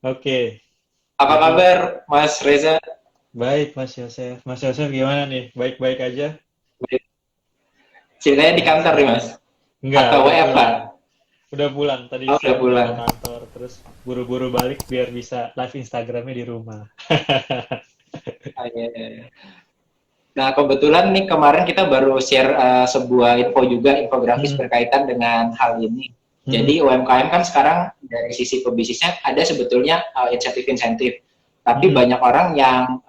Oke, Apa jadi kabar, Mas Reza? baik Mas Yosef. Mas Yosef gimana nih? Baik-baik aja? Ceritanya di kantor nih, Alhamdulillah. Mas. Enggak, Atau udah WFH? pulang. Udah pulang. Tadi Oh, udah siang udah ke pulang. kantor, terus buru-buru balik biar bisa live Instagramnya di rumah. Ah, iya, iya, iya. Nah, kebetulan nih kemarin kita baru share sebuah info juga, infografis Hmm, berkaitan dengan hal ini. hmm, Jadi UMKM kan sekarang dari sisi pebisnisnya ada sebetulnya insentif-insentif. Tapi hmm. banyak orang yang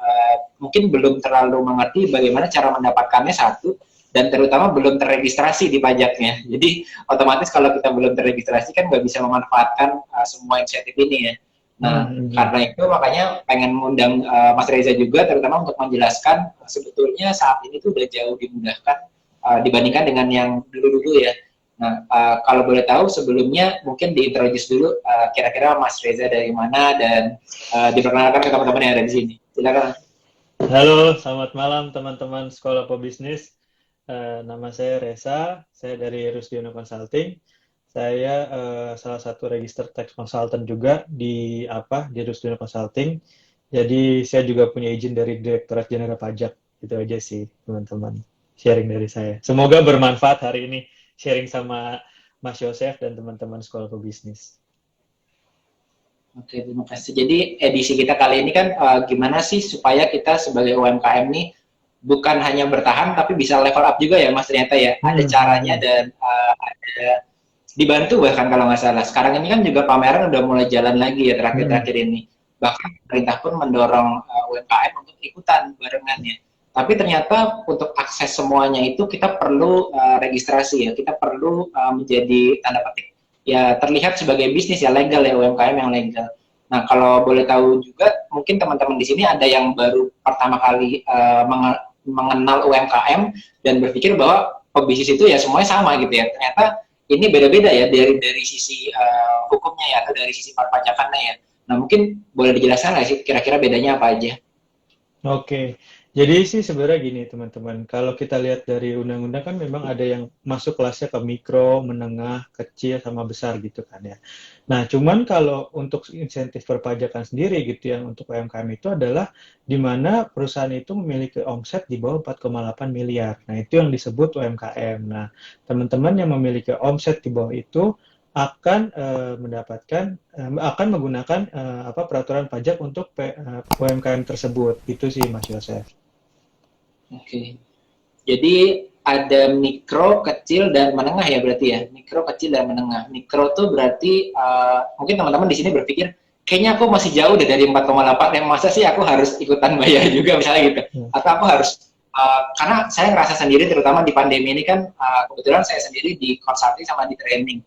mungkin belum terlalu mengerti bagaimana cara mendapatkannya satu, dan terutama belum terregistrasi di pajaknya. Jadi otomatis kalau kita belum terregistrasi kan nggak bisa memanfaatkan semua insentif ini ya. Hmm, Nah, hmm, hmm. karena itu makanya pengen mengundang Mas Reza juga, terutama untuk menjelaskan sebetulnya saat ini tuh udah jauh dimudahkan dibandingkan dengan yang dulu-dulu ya. Nah, kalau boleh tahu sebelumnya mungkin diintroduce dulu kira-kira Mas Reza dari mana dan diperkenalkan ke teman-teman yang ada di sini. Silakan. Halo, selamat malam teman-teman Sekolah Pebisnis. Nama saya Reza, saya dari Rusdiono Consulting. Saya salah satu register tax consultant juga di Rusdiono Consulting. Jadi saya juga punya izin dari Direktorat Jenderal Pajak. Itu aja sih teman-teman. Sharing dari saya. Semoga bermanfaat hari ini sharing sama Mas Yosef dan teman-teman Sekolah Pebisnis. Oke, terima kasih. Jadi edisi kita kali ini kan gimana sih supaya kita sebagai UMKM nih bukan hanya bertahan tapi bisa level up juga ya Mas, ternyata ya. Ada Hmm, hmm, caranya hmm. dan ada dibantu bahkan kalau nggak salah. Sekarang ini kan juga pameran udah mulai jalan lagi ya Hmm. terakhir-terakhir ini. Bahkan pemerintah pun mendorong UMKM untuk ikutan barengannya. Tapi ternyata untuk akses semuanya itu kita perlu registrasi ya. Kita perlu menjadi tanda petik ya terlihat sebagai bisnis ya legal ya, UMKM yang legal. Nah, kalau boleh tahu juga mungkin teman-teman di sini ada yang baru pertama kali mengenal UMKM dan berpikir bahwa pebisnis itu ya semuanya sama gitu ya. Ternyata ini beda-beda ya dari sisi hukumnya ya atau dari sisi perpajakannya ya. Nah, mungkin boleh dijelaskan nggak sih kira-kira bedanya apa aja? Oke, jadi sih sebenarnya gini teman-teman, kalau kita lihat dari undang-undang kan memang ada yang masuk kelasnya ke mikro, menengah, kecil, sama besar gitu kan ya. Nah, cuman kalau untuk insentif perpajakan sendiri gitu yang untuk UMKM itu adalah di mana perusahaan itu memiliki omset di bawah 4,8 miliar. Nah, itu yang disebut UMKM. Nah, teman-teman yang memiliki omset di bawah itu akan akan menggunakan apa peraturan pajak untuk UMKM tersebut. Itu sih Mas Yosef. Oke. Jadi ada mikro, kecil, dan menengah ya berarti ya. Mikro, kecil, dan menengah. Mikro tuh berarti mungkin teman-teman di sini berpikir, kayaknya aku masih jauh deh dari 4,8, yang masa sih aku harus ikutan bayar juga misalnya gitu. Hmm. Atau aku harus, karena saya ngerasa sendiri terutama di pandemi ini kan, kebetulan saya sendiri di consulting sama di training.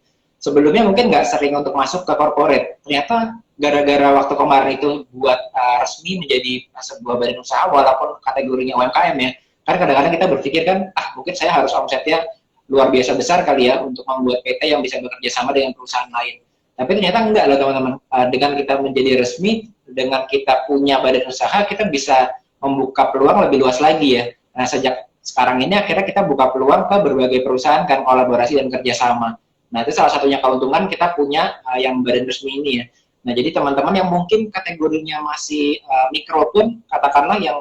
Sebelumnya mungkin nggak sering untuk masuk ke corporate. Ternyata gara-gara waktu kemarin itu buat resmi menjadi sebuah badan usaha walaupun kategorinya UMKM ya, kan kadang-kadang kita berpikir kan, mungkin saya harus omsetnya luar biasa besar kali ya untuk membuat PT yang bisa bekerja sama dengan perusahaan lain. Tapi ternyata enggak loh teman-teman. Dengan kita menjadi resmi, dengan kita punya badan usaha, kita bisa membuka peluang lebih luas lagi ya. Nah, sejak sekarang ini akhirnya kita buka peluang ke berbagai perusahaan kan, kolaborasi dan kerjasama. Nah, itu salah satunya keuntungan kita punya yang badan resmi ini ya. Nah, jadi teman-teman yang mungkin kategorinya masih mikro pun, katakanlah yang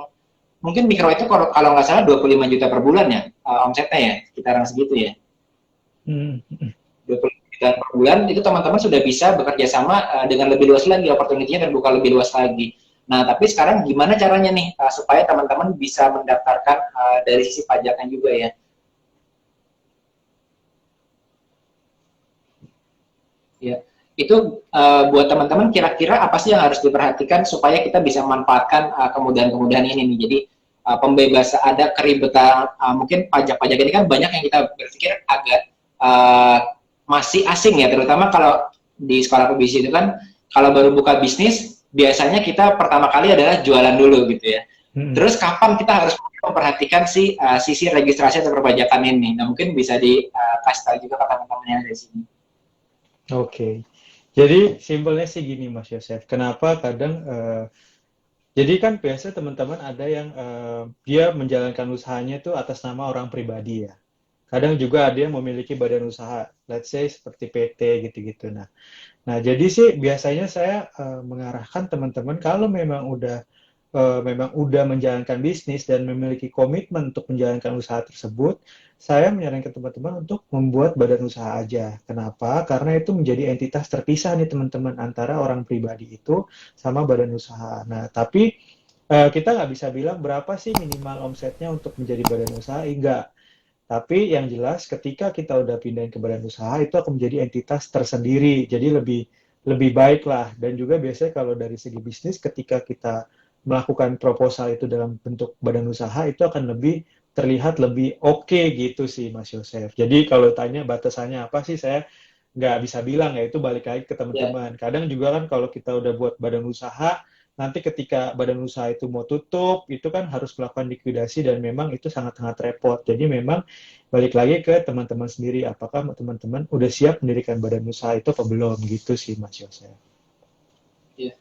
mungkin mikro itu kalau nggak salah 25 juta per bulan ya, omsetnya ya, sekitaran segitu ya. Hmm. 25 juta per bulan itu teman-teman sudah bisa bekerja sama dengan lebih luas lagi, opportunity-nya terbuka lebih luas lagi. Nah, tapi sekarang gimana caranya nih supaya teman-teman bisa mendaftarkan dari sisi pajaknya juga ya. Ya, itu buat teman-teman kira-kira apa sih yang harus diperhatikan supaya kita bisa memanfaatkan kemudahan-kemudahan ini nih. Jadi pembebasan ada keribetan mungkin pajak-pajak ini kan banyak yang kita berpikir agak uh, masih asing ya, terutama kalau di sekolah pebisnis itu kan kalau baru buka bisnis biasanya kita pertama kali adalah jualan dulu gitu ya. Hmm. Terus kapan kita harus memperhatikan sisi registrasi atau perpajakan ini? Nah, mungkin bisa dikasih tahu juga ke teman-teman yang ada di sini. Oke. Jadi simpelnya sih gini Mas Yosef. Kenapa kadang jadi kan biasa teman-teman ada yang dia menjalankan usahanya itu atas nama orang pribadi ya. kadang juga ada yang memiliki badan usaha, let's say seperti PT gitu-gitu. Nah, jadi sih biasanya saya mengarahkan teman-teman kalau memang udah menjalankan bisnis dan memiliki komitmen untuk menjalankan usaha tersebut, saya menyarankan teman-teman untuk membuat badan usaha aja. Kenapa? Karena itu menjadi entitas terpisah nih teman-teman antara orang pribadi itu sama badan usaha. Nah, tapi kita nggak bisa bilang berapa sih minimal omsetnya untuk menjadi badan usaha, enggak. Tapi yang jelas ketika kita udah pindahin ke badan usaha itu akan menjadi entitas tersendiri. Jadi lebih lebih baik lah. Dan juga biasanya kalau dari segi bisnis ketika kita melakukan proposal itu dalam bentuk badan usaha itu akan lebih terlihat lebih oke gitu sih Mas Yosef. Jadi kalau tanya batasannya apa sih saya nggak bisa bilang ya itu balik lagi ke Ya, teman-teman. Kadang juga kan kalau kita udah buat badan usaha nanti ketika badan usaha itu mau tutup, itu kan harus melakukan likuidasi dan memang itu sangat-sangat repot. Jadi memang balik lagi ke teman-teman sendiri, apakah teman-teman udah siap mendirikan badan usaha itu apa belum, gitu sih Mas Yose. ya.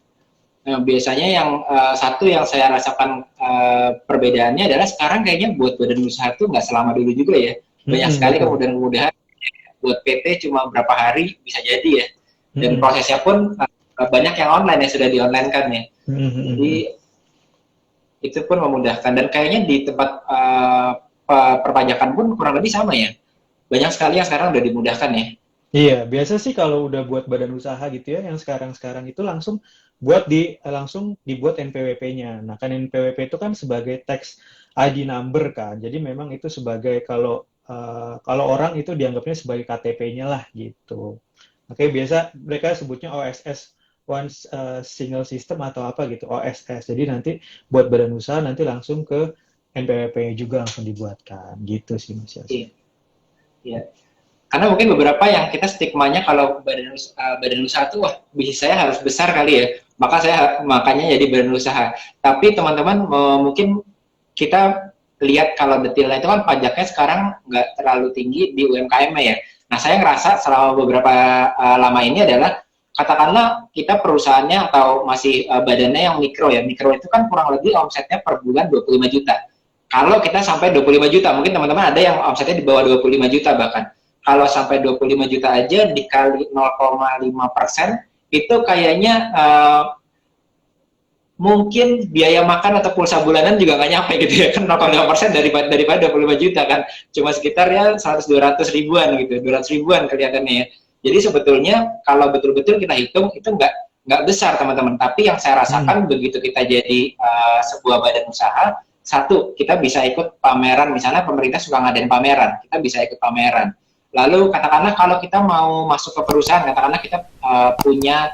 Nah, biasanya yang satu yang saya rasakan perbedaannya adalah sekarang kayaknya buat badan usaha tuh nggak selama dulu juga ya. Banyak sekali Betul. kemudahan-kemudahan buat PT cuma berapa hari bisa jadi ya. Dan Mm-mm. prosesnya pun banyak yang online yang sudah di-online kan ya. Jadi Mm-mm. itu pun memudahkan dan kayaknya di tempat perpajakan pun kurang lebih sama ya. Banyak sekali yang sekarang udah dimudahkan ya. Iya, biasa sih kalau udah buat badan usaha gitu ya, yang sekarang-sekarang itu langsung dibuat NPWP-nya. Nah, kan NPWP itu kan sebagai tax ID number kan. Jadi memang itu sebagai kalau orang itu dianggapnya sebagai KTP-nya lah gitu. Oke, biasa mereka sebutnya OSS, One Single System atau apa gitu, OSS. Jadi nanti buat badan usaha nanti langsung ke NPWP-nya juga langsung dibuatkan gitu sih Mas Yose. Iya. Iya. Karena mungkin beberapa yang kita stigmanya kalau badan usaha tuh wah bisnis saya harus besar kali ya. Makanya jadi badan usaha. Tapi teman-teman mungkin kita lihat kalau detailnya itu kan pajaknya sekarang nggak terlalu tinggi di UMKM ya. Nah, saya ngerasa selama beberapa lama ini adalah katakanlah kita perusahaannya atau masih badannya yang mikro ya. Mikro itu kan kurang lebih omsetnya per bulan 25 juta. Kalau kita sampai 25 juta, mungkin teman-teman ada yang omsetnya di bawah 25 juta bahkan. Kalau sampai 25 juta aja dikali 0,5%, itu kayaknya mungkin biaya makan atau pulsa bulanan juga nggak nyampe gitu ya kan 0,5% daripada 25 juta kan cuma sekitar ya 100-200 ribuan gitu 200 ribuan kelihatannya ya jadi sebetulnya kalau betul-betul kita hitung itu nggak besar teman-teman tapi yang saya Hmm. rasakan begitu kita jadi sebuah badan usaha satu kita bisa ikut pameran misalnya pemerintah suka ngadain pameran kita bisa ikut pameran lalu katakanlah kalau kita mau masuk ke perusahaan katakanlah kita punya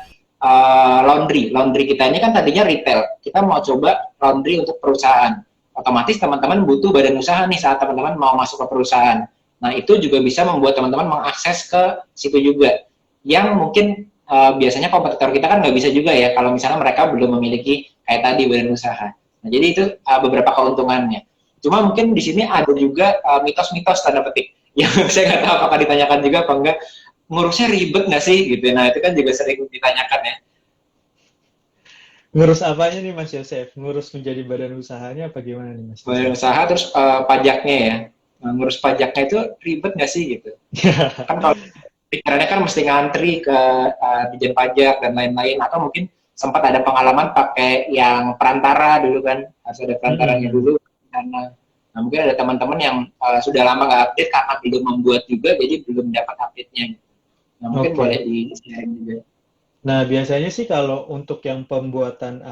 laundry kita ini kan tadinya retail kita mau coba laundry untuk perusahaan otomatis teman-teman butuh badan usaha nih saat teman-teman mau masuk ke perusahaan nah itu juga bisa membuat teman-teman mengakses ke situ juga yang mungkin biasanya kompetitor kita kan nggak bisa juga ya kalau misalnya mereka belum memiliki kayak tadi badan usaha nah jadi itu beberapa keuntungannya cuma mungkin di sini ada juga mitos-mitos tanda petik yang saya nggak tahu apakah ditanyakan juga apa enggak ngurusnya ribet nggak sih gitu. Nah itu kan juga sering ditanyakan ya. Ngurus apanya nih Mas Yosef? Ngurus menjadi badan usahanya apa gimana nih Mas Badan Yosef? usaha terus pajaknya ya. Nah, ngurus pajaknya itu ribet nggak sih gitu. Kan kalau pikirannya kan mesti ngantri ke Dijen Pajak dan lain-lain atau mungkin sempat ada pengalaman pakai yang perantara dulu kan harus ada perantaranya Mhm. dulu karena nah, mungkin ada teman-teman yang sudah lama nggak update karena belum membuat juga jadi belum dapat update-nya gitu. Nah mungkin boleh Oke. di-sharing juga. Nah, biasanya sih kalau untuk yang pembuatan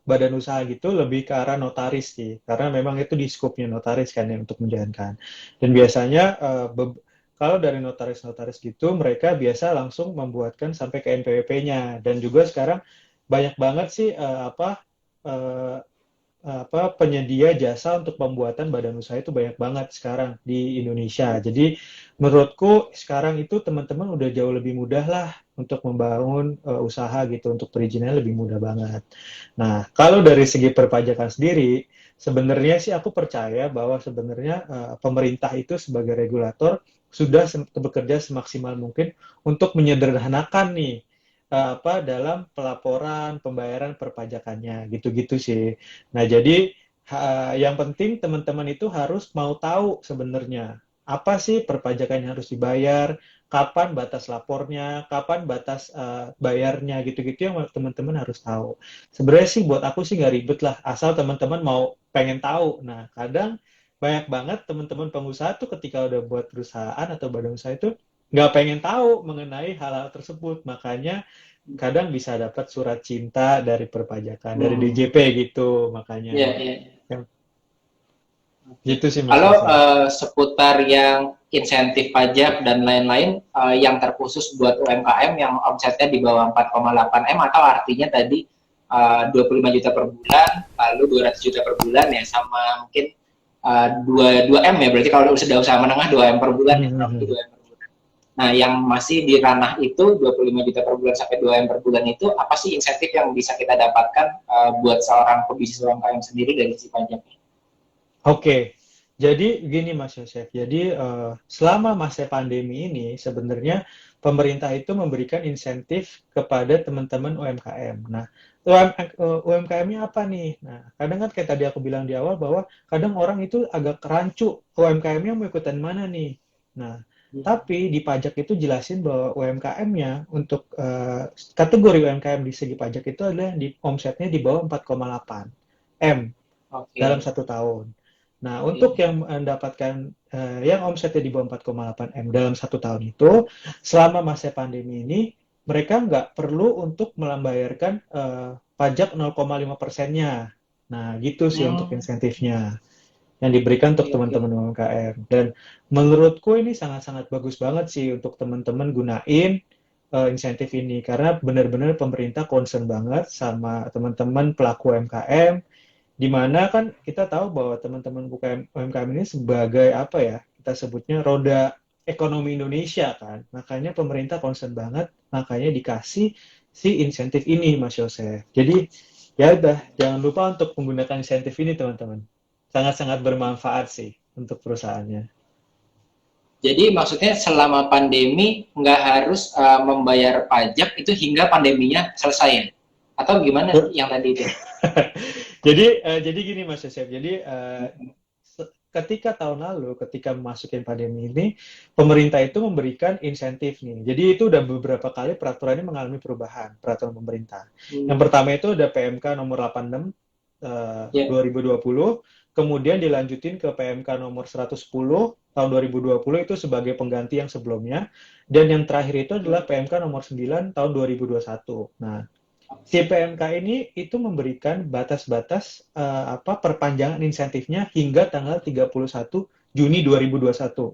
badan usaha gitu lebih ke arah notaris sih, karena memang itu di skupnya notaris kan ya untuk menjalankan. Dan biasanya kalau dari notaris-notaris gitu mereka biasa langsung membuatkan sampai ke NPWP-nya dan juga sekarang banyak banget sih eh, penyedia jasa untuk pembuatan badan usaha itu banyak banget sekarang di Indonesia. Jadi menurutku sekarang itu teman-teman udah jauh lebih mudah lah untuk membangun usaha gitu untuk perizinannya lebih mudah banget. Nah, kalau dari segi perpajakan sendiri, sebenarnya sih aku percaya bahwa sebenarnya pemerintah itu sebagai regulator sudah bekerja semaksimal mungkin untuk menyederhanakan nih dalam pelaporan pembayaran perpajakannya gitu-gitu sih. Nah, jadi yang penting teman-teman itu harus mau tahu sebenarnya apa sih perpajakan yang harus dibayar, kapan batas lapornya, kapan batas bayarnya, gitu-gitu yang teman-teman harus tahu. Sebenarnya sih buat aku sih nggak ribet lah, asal teman-teman mau pengen tahu. Nah, kadang banyak banget teman-teman pengusaha tuh ketika udah buat perusahaan atau badan usaha itu nggak pengen tahu mengenai hal-hal tersebut. Makanya kadang bisa dapat surat cinta dari perpajakan, dari DJP gitu Iya, makanya. iya. Gitu Oke. sih Mas Kalau Yose. seputar yang insentif pajak dan lain-lain, yang terkhusus buat UMKM yang omsetnya di bawah 4,8 M atau artinya tadi 25 juta per bulan, lalu 200 juta per bulan ya, sama mungkin 2 M ya, berarti kalau sudah usaha menengah 2 M per bulan ya, kurang lebih 2 M per bulan. Nah, yang masih di ranah itu 25 juta per bulan sampai 2 M per bulan itu, apa sih insentif yang bisa kita dapatkan buat seorang pebisnis UMKM sendiri dari sisi pajaknya? Oke, jadi gini Mas Yosef, jadi selama masa pandemi ini sebenarnya pemerintah itu memberikan insentif kepada teman-teman UMKM. Nah, UMKM-nya apa nih? Nah, kadang kan kayak tadi aku bilang di awal bahwa kadang orang itu agak rancu, UMKM-nya mau ikutan mana nih? Nah, tapi di pajak itu jelasin bahwa UMKM-nya untuk kategori UMKM di segi pajak itu adalah di omsetnya di bawah 4,8 M dalam Oke. 1 tahun. Nah, untuk Oke. yang mendapatkan yang omsetnya di bawah 4,8 M dalam 1 tahun itu, selama masa pandemi ini, mereka nggak perlu untuk membayarkan pajak 0,5%-nya. Nah, gitu sih untuk Hmm, insentifnya yang diberikan untuk oke, oke. teman-teman UMKM. Dan menurutku ini sangat-sangat bagus banget sih untuk teman-teman gunain insentif ini, karena benar-benar pemerintah concern banget sama teman-teman pelaku UMKM, di mana kan kita tahu bahwa teman-teman UMKM ini sebagai apa ya, kita sebutnya roda ekonomi Indonesia kan. Makanya pemerintah concern banget, makanya dikasih si insentif ini Mas Yosef. Jadi ya udah, jangan lupa untuk menggunakan insentif ini teman-teman. Sangat-sangat bermanfaat sih untuk perusahaannya. Jadi maksudnya selama pandemi nggak harus membayar pajak itu hingga pandeminya selesai ya? Atau gimana yang tadi itu? Jadi gini Mas Yosef. Jadi ketika tahun lalu, ketika memasukin pandemi ini, pemerintah itu memberikan insentif nih. Jadi itu udah beberapa kali peraturan ini mengalami perubahan, peraturan pemerintah. Yang Hmm, pertama itu ada PMK nomor 86 ya. 2020, kemudian dilanjutin ke PMK nomor 110 tahun 2020 itu sebagai pengganti yang sebelumnya, dan yang terakhir itu adalah PMK nomor 9 tahun 2021. Nah, CPMK ini itu memberikan batas-batas perpanjangan insentifnya hingga tanggal 31 Juni 2021.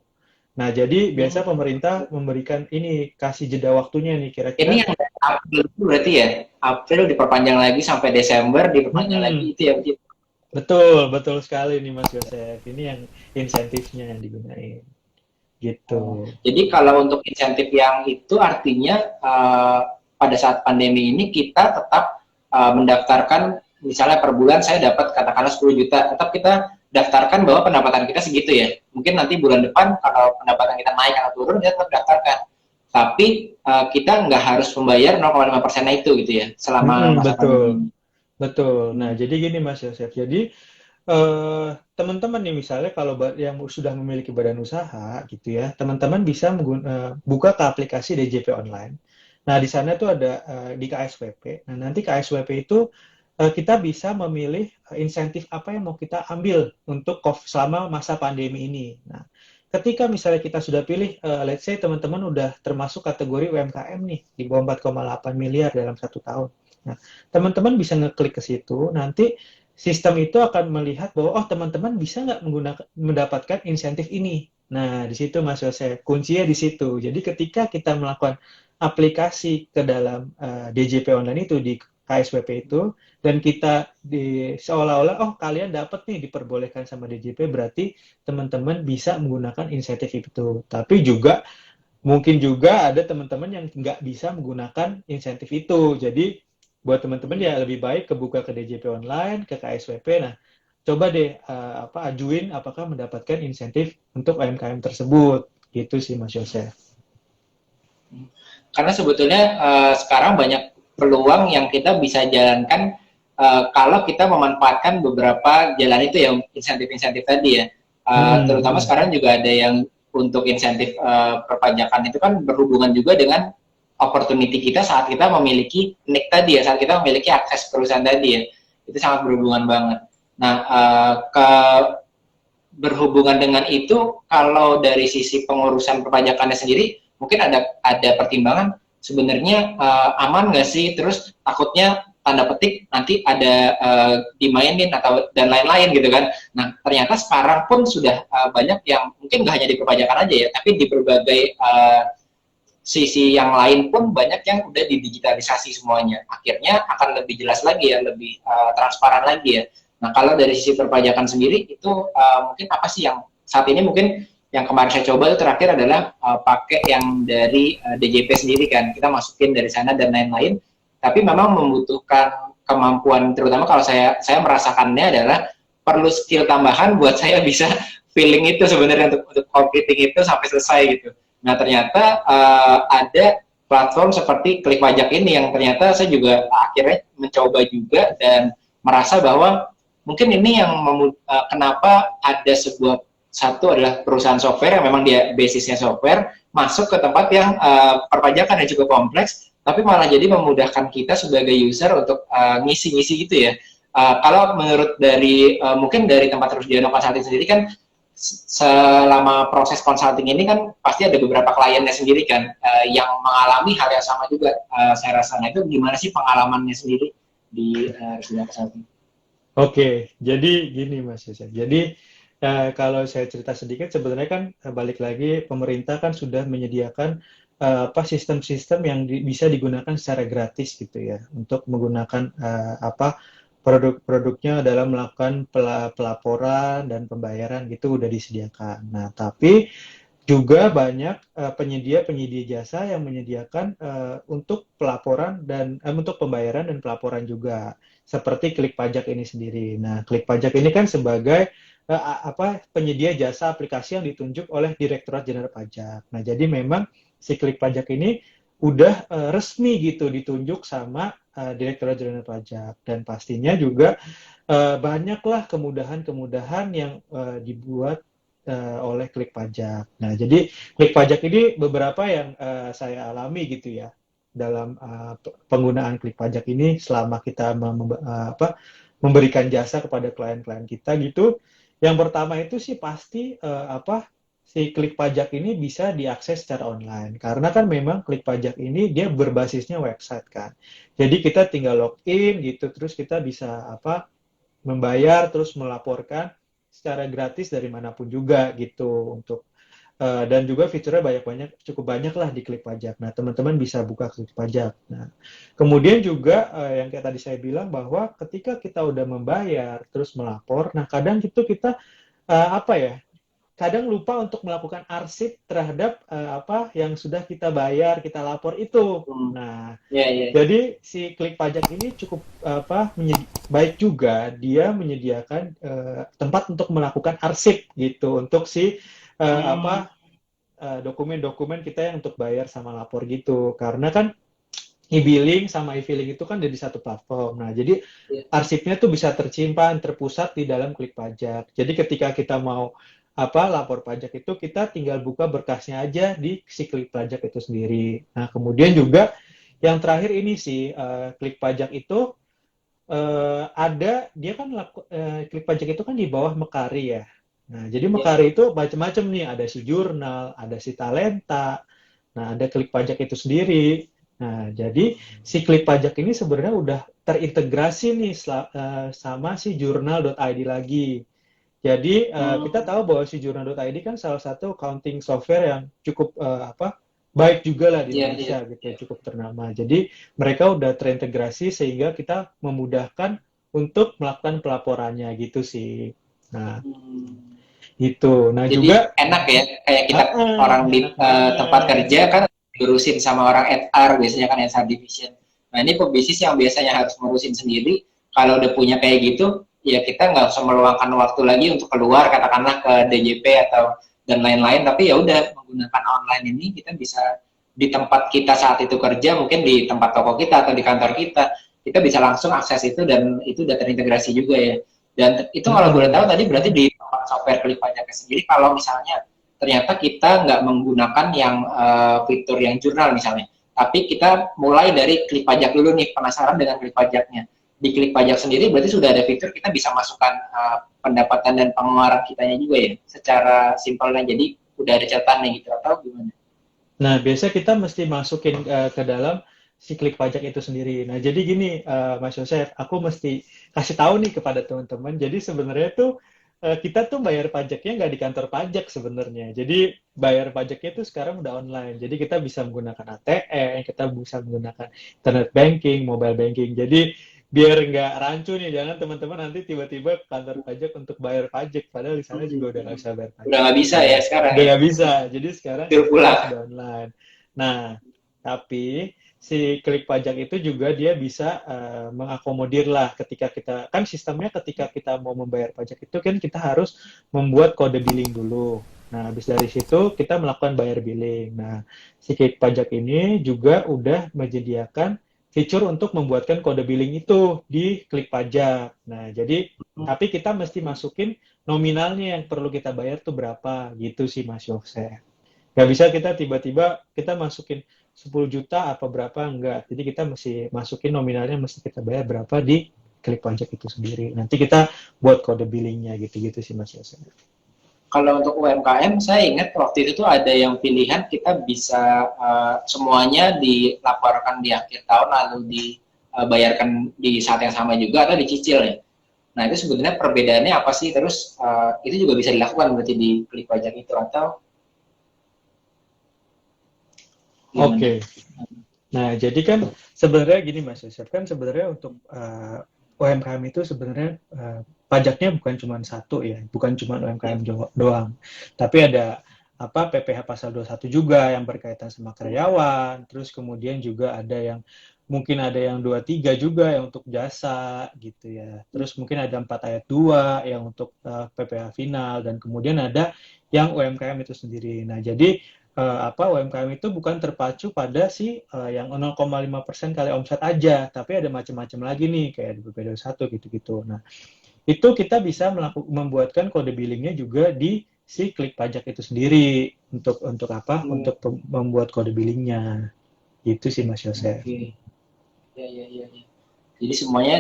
Nah, jadi biasa Hmm. pemerintah memberikan ini, kasih jeda waktunya nih Ini kira-kira. yang dari April itu berarti ya? April diperpanjang lagi sampai Desember, diperpanjang lagi Mm-mm. itu ya? Begitu? Betul, betul sekali nih Mas Yosef. Ini yang insentifnya yang digunain. Gitu. Oh, jadi kalau untuk insentif yang itu artinya pada saat pandemi ini kita tetap mendaftarkan misalnya per bulan saya dapat katakanlah 10 juta, tetap kita daftarkan bahwa pendapatan kita segitu ya. Mungkin nanti bulan depan kalau pendapatan kita naik atau turun kita tetap daftarkan. Tapi kita nggak harus membayar 0,5% itu gitu ya selama Mm-mm, masa pandemi betul, ini. betul. Nah, Hmm. jadi gini Mas Yosef. Jadi teman-teman nih misalnya kalau yang sudah memiliki badan usaha gitu ya, teman-teman bisa buka ke aplikasi DJP online. Nah, di sana tuh ada di KSWP. Nah, nanti KSWP itu kita bisa memilih insentif apa yang mau kita ambil untuk selama masa pandemi ini. Nah, ketika misalnya kita sudah pilih, let's say teman-teman udah termasuk kategori UMKM nih di bawah 4,8 miliar dalam 1 tahun. Nah, teman-teman bisa ngeklik ke situ, nanti sistem itu akan melihat bahwa oh teman-teman bisa nggak mendapatkan insentif ini. Nah, di situ Mas Yose, kuncinya di situ. Jadi ketika kita melakukan aplikasi ke dalam DJP online itu di KSWP itu, dan kita seolah-olah oh kalian dapat nih diperbolehkan sama DJP, berarti teman-teman bisa menggunakan insentif itu. Tapi juga mungkin juga ada teman-teman yang nggak bisa menggunakan insentif itu. Jadi buat teman-teman ya lebih baik kebuka ke DJP online, ke KSWP. Nah, coba deh ajuin apakah mendapatkan insentif untuk UMKM tersebut. Gitu sih Mas Yosef. Karena sebetulnya sekarang banyak peluang yang kita bisa jalankan kalau kita memanfaatkan beberapa jalan itu ya insentif-insentif tadi ya. Mm-mm, Terutama mm-mm. sekarang juga ada yang untuk insentif perpajakan itu kan berhubungan juga dengan opportunity kita saat kita memiliki NIK tadi ya, saat kita memiliki akses perusahaan tadi ya, itu sangat berhubungan banget. Nah, berhubungan dengan itu, kalau dari sisi pengurusan perpajakannya sendiri, mungkin ada pertimbangan sebenarnya aman nggak sih, terus takutnya tanda petik nanti ada dimainin atau dan lain-lain gitu kan. Nah, ternyata sekarang pun sudah banyak yang mungkin nggak hanya di perpajakan aja ya, tapi di berbagai sisi yang lain pun banyak yang udah didigitalisasi semuanya. Akhirnya akan lebih jelas lagi ya, lebih transparan lagi ya. Nah, kalau dari sisi perpajakan sendiri itu mungkin apa sih yang saat ini mungkin yang kemarin saya coba itu terakhir adalah pakai yang dari DJP sendiri kan, kita masukin dari sana dan lain-lain. Tapi memang membutuhkan kemampuan, terutama kalau saya merasakannya adalah perlu skill tambahan buat saya bisa feeling itu sebenarnya untuk completing itu sampai selesai gitu. Nah, ternyata ada platform seperti Klik Pajak ini yang ternyata saya juga akhirnya mencoba juga dan merasa bahwa mungkin ini yang kenapa ada satu adalah perusahaan software yang memang dia basisnya software masuk ke tempat yang perpajakan yang cukup kompleks, tapi malah jadi memudahkan kita sebagai user untuk ngisi-ngisi gitu ya. Kalau menurut dari mungkin dari tempat Rusdiano Consulting sendiri kan, selama proses consulting ini kan pasti ada beberapa kliennya sendiri kan yang mengalami hal yang sama juga. Saya rasa itu gimana sih pengalamannya sendiri di Rusdiano Consulting? Oke, jadi gini Mas Yusuf. Jadi kalau saya cerita sedikit, sebenarnya kan balik lagi pemerintah kan sudah menyediakan sistem-sistem yang bisa digunakan secara gratis gitu ya untuk menggunakan produk-produknya dalam melakukan pelaporan dan pembayaran gitu udah disediakan. Nah, tapi juga banyak penyedia-penyedia jasa yang menyediakan untuk pelaporan dan untuk pembayaran dan pelaporan juga, seperti Klik Pajak ini sendiri. Nah, Klik Pajak ini kan sebagai penyedia jasa aplikasi yang ditunjuk oleh Direktorat Jenderal Pajak. Nah, jadi memang si Klik Pajak ini udah resmi gitu ditunjuk sama Direktorat Jenderal Pajak, dan pastinya juga banyaklah kemudahan-kemudahan yang dibuat oleh Klik Pajak. Nah, jadi Klik Pajak ini beberapa yang saya alami gitu ya dalam penggunaan Klik Pajak ini selama kita memberikan jasa kepada klien-klien kita gitu. Yang pertama itu sih pasti si Klik Pajak ini bisa diakses secara online, karena kan memang Klik Pajak ini dia berbasisnya website kan. Jadi kita tinggal login gitu, terus kita bisa membayar terus melaporkan secara gratis dari manapun juga gitu untuk dan juga fiturnya cukup banyak lah di Klik Pajak. Nah, teman-teman bisa buka Klik Pajak. Nah, kemudian juga yang kayak tadi saya bilang bahwa ketika kita udah membayar terus melapor, nah kadang itu kita kadang lupa untuk melakukan arsip terhadap yang sudah kita bayar, kita lapor itu. Nah, jadi si Klik Pajak ini cukup baik juga, dia menyediakan tempat untuk melakukan arsip gitu untuk si dokumen-dokumen kita yang untuk bayar sama lapor gitu. Karena kan e-billing sama e-filing itu kan dari satu platform. Nah, jadi arsipnya tuh bisa tersimpan, terpusat di dalam Klik Pajak. Jadi ketika kita mau lapor pajak itu, kita tinggal buka berkasnya aja di si Klik Pajak itu sendiri. Nah, kemudian juga yang terakhir ini sih, Klik Pajak itu dia kan Klik Pajak itu kan di bawah Mekari ya. Nah, jadi Mekari itu macam-macam nih, ada si jurnal, ada si talenta, nah ada Klik Pajak itu sendiri. Nah, jadi si Klik Pajak ini sebenarnya udah terintegrasi nih sama si jurnal.id lagi. Jadi kita tahu bahwa si jurnal.id kan salah satu accounting software yang cukup baik juga lah di Indonesia gitu, cukup ternama. Jadi mereka udah terintegrasi sehingga kita memudahkan untuk melakukan pelaporannya gitu sih. Nah, itu. Nah, jadi juga enak ya, kayak kita orang di tempat kerja kan diurusin sama orang HR, biasanya kan HR division. Nah, ini pebisnis yang biasanya harus ngurusin sendiri, kalau udah punya kayak gitu, ya kita nggak usah meluangkan waktu lagi untuk keluar katakanlah ke DJP atau dan lain-lain, tapi ya udah menggunakan online ini kita bisa di tempat kita saat itu kerja, mungkin di tempat toko kita atau di kantor kita bisa langsung akses itu dan itu udah terintegrasi juga ya. Dan itu kalau boleh tahu tadi berarti di software Klik Pajaknya sendiri, kalau misalnya ternyata kita nggak menggunakan yang fitur yang jurnal misalnya, tapi kita mulai dari klik pajak dulu nih, penasaran dengan klik pajaknya. Di klik pajak sendiri berarti sudah ada fitur kita bisa masukkan pendapatan dan pengeluaran kitanya juga ya, secara simpelnya. Jadi udah ada catatannya gitu, atau gimana? Nah, biasa kita mesti masukin ke dalam si klik pajak itu sendiri. Nah, jadi gini, Mas Yosef, aku mesti kasih tahu nih kepada teman-teman. Jadi sebenarnya tuh kita tuh bayar pajaknya nggak di kantor pajak sebenarnya. Jadi bayar pajaknya itu sekarang udah online. Jadi kita bisa menggunakan ATM, kita bisa menggunakan internet banking, mobile banking. Jadi biar nggak rancu nih, jangan teman-teman nanti tiba-tiba ke kantor pajak untuk bayar pajak. Padahal di sana juga udah nggak bisa bayar Udah pajak. nggak bisa Nah, ya sekarang udah ya, nggak bisa. Jadi sekarang suruh kita pulang. sudah online. Nah, tapi si klik pajak itu juga dia bisa mengakomodir lah ketika kita, kan sistemnya ketika kita mau membayar pajak itu kan kita harus membuat kode billing dulu. Nah, habis dari situ kita melakukan bayar billing. Nah, si klik pajak ini juga udah menyediakan fitur untuk membuatkan kode billing itu di klik pajak. Nah, jadi tapi kita mesti masukin nominalnya yang perlu kita bayar tuh berapa gitu sih Mas Yose. Nggak bisa kita tiba-tiba kita masukin 10 juta apa berapa, enggak. Jadi kita mesti masukin nominalnya, mesti kita bayar berapa di klik pajak itu sendiri. Nanti kita buat kode billingnya gitu-gitu sih Mas Yose. Kalau untuk UMKM, saya ingat waktu itu tuh ada yang pilihan kita bisa semuanya dilaporkan di akhir tahun lalu dibayarkan di saat yang sama juga atau dicicil ya. Nah itu sebetulnya perbedaannya apa sih? Terus itu juga bisa dilakukan berarti di klik pajak itu atau gimana? Oke. Nah, jadi kan sebenarnya gini Mas Yosef, kan sebenarnya untuk UMKM itu sebenarnya pajaknya bukan cuma satu ya, bukan cuma UMKM doang. Tapi ada apa PPh pasal 21 juga yang berkaitan sama karyawan, terus kemudian juga ada yang mungkin ada yang 23 juga yang untuk jasa gitu ya. Terus mungkin ada 4 ayat 2 yang untuk PPh final dan kemudian ada yang UMKM itu sendiri. Nah, jadi UMKM itu bukan terpacu pada si yang 0,5% kali omset aja, tapi ada macam-macam lagi nih kayak BP21 gitu-gitu. Nah, itu kita bisa membuatkan kode billingnya juga di si klik pajak itu sendiri untuk apa? Untuk membuat kode billingnya. Gitu sih Mas Yosef. Oke, ya, ya, ya, ya. Jadi semuanya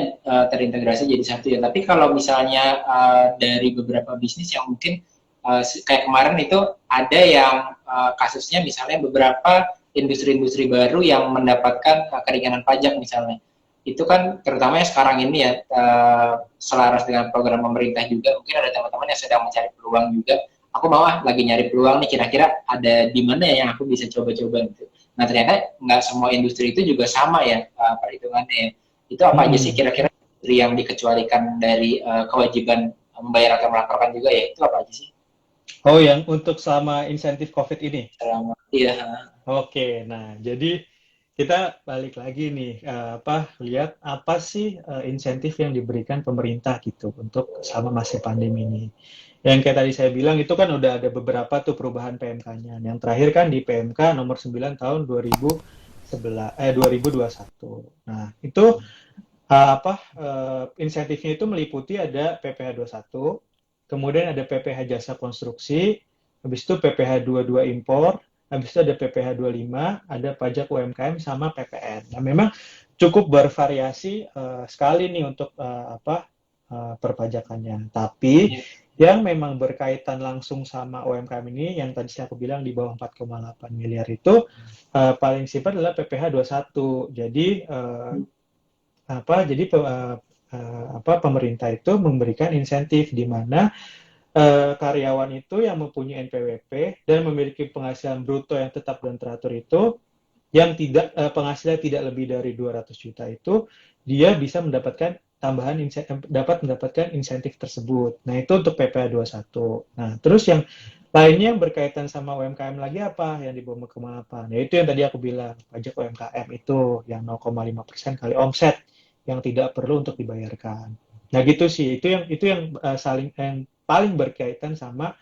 terintegrasi jadi satu ya. Tapi kalau misalnya dari beberapa bisnis yang mungkin kayak kemarin itu ada yang kasusnya misalnya beberapa industri-industri baru yang mendapatkan keringanan pajak misalnya. Itu kan terutama yang sekarang ini ya selaras dengan program pemerintah juga. Mungkin ada teman-teman yang sedang mencari peluang juga. Aku mau lagi nyari peluang nih, kira-kira ada di mana ya yang aku bisa coba-coba gitu. Nah ternyata nggak semua industri itu juga sama ya perhitungannya ya. Itu apa aja sih kira-kira yang dikecualikan dari kewajiban membayar atau melaporkan juga ya? Itu apa aja sih? Oh, yang untuk selama insentif COVID ini? Selama, iya. Oke, nah jadi kita balik lagi nih, lihat apa sih insentif yang diberikan pemerintah gitu untuk selama masa pandemi ini. Yang kayak tadi saya bilang itu kan udah ada beberapa tuh perubahan PMK-nya. Yang terakhir kan di PMK nomor 9 tahun 2021. Nah, itu insentifnya itu meliputi ada PPh 21, kemudian ada PPh jasa konstruksi, habis itu PPh 22 impor, habis itu ada PPh 25, ada pajak UMKM sama PPN. Nah, memang cukup bervariasi sekali nih untuk perpajakannya. Tapi yang memang berkaitan langsung sama UMKM ini, yang tadi saya aku bilang di bawah 4,8 miliar itu paling simpel adalah PPh 21. Jadi pemerintah itu memberikan insentif di mana karyawan itu yang mempunyai NPWP dan memiliki penghasilan bruto yang tetap dan teratur itu yang tidak penghasilan tidak lebih dari 200 juta itu dia bisa mendapatkan dapat mendapatkan insentif tersebut. Nah, itu untuk PPh 21. Nah, terus yang lainnya yang berkaitan sama UMKM lagi apa yang di bawah 0,8? Ya itu yang tadi aku bilang, pajak UMKM itu yang 0,5% kali omset yang tidak perlu untuk dibayarkan. Nah, gitu sih. Itu yang paling berkaitan sama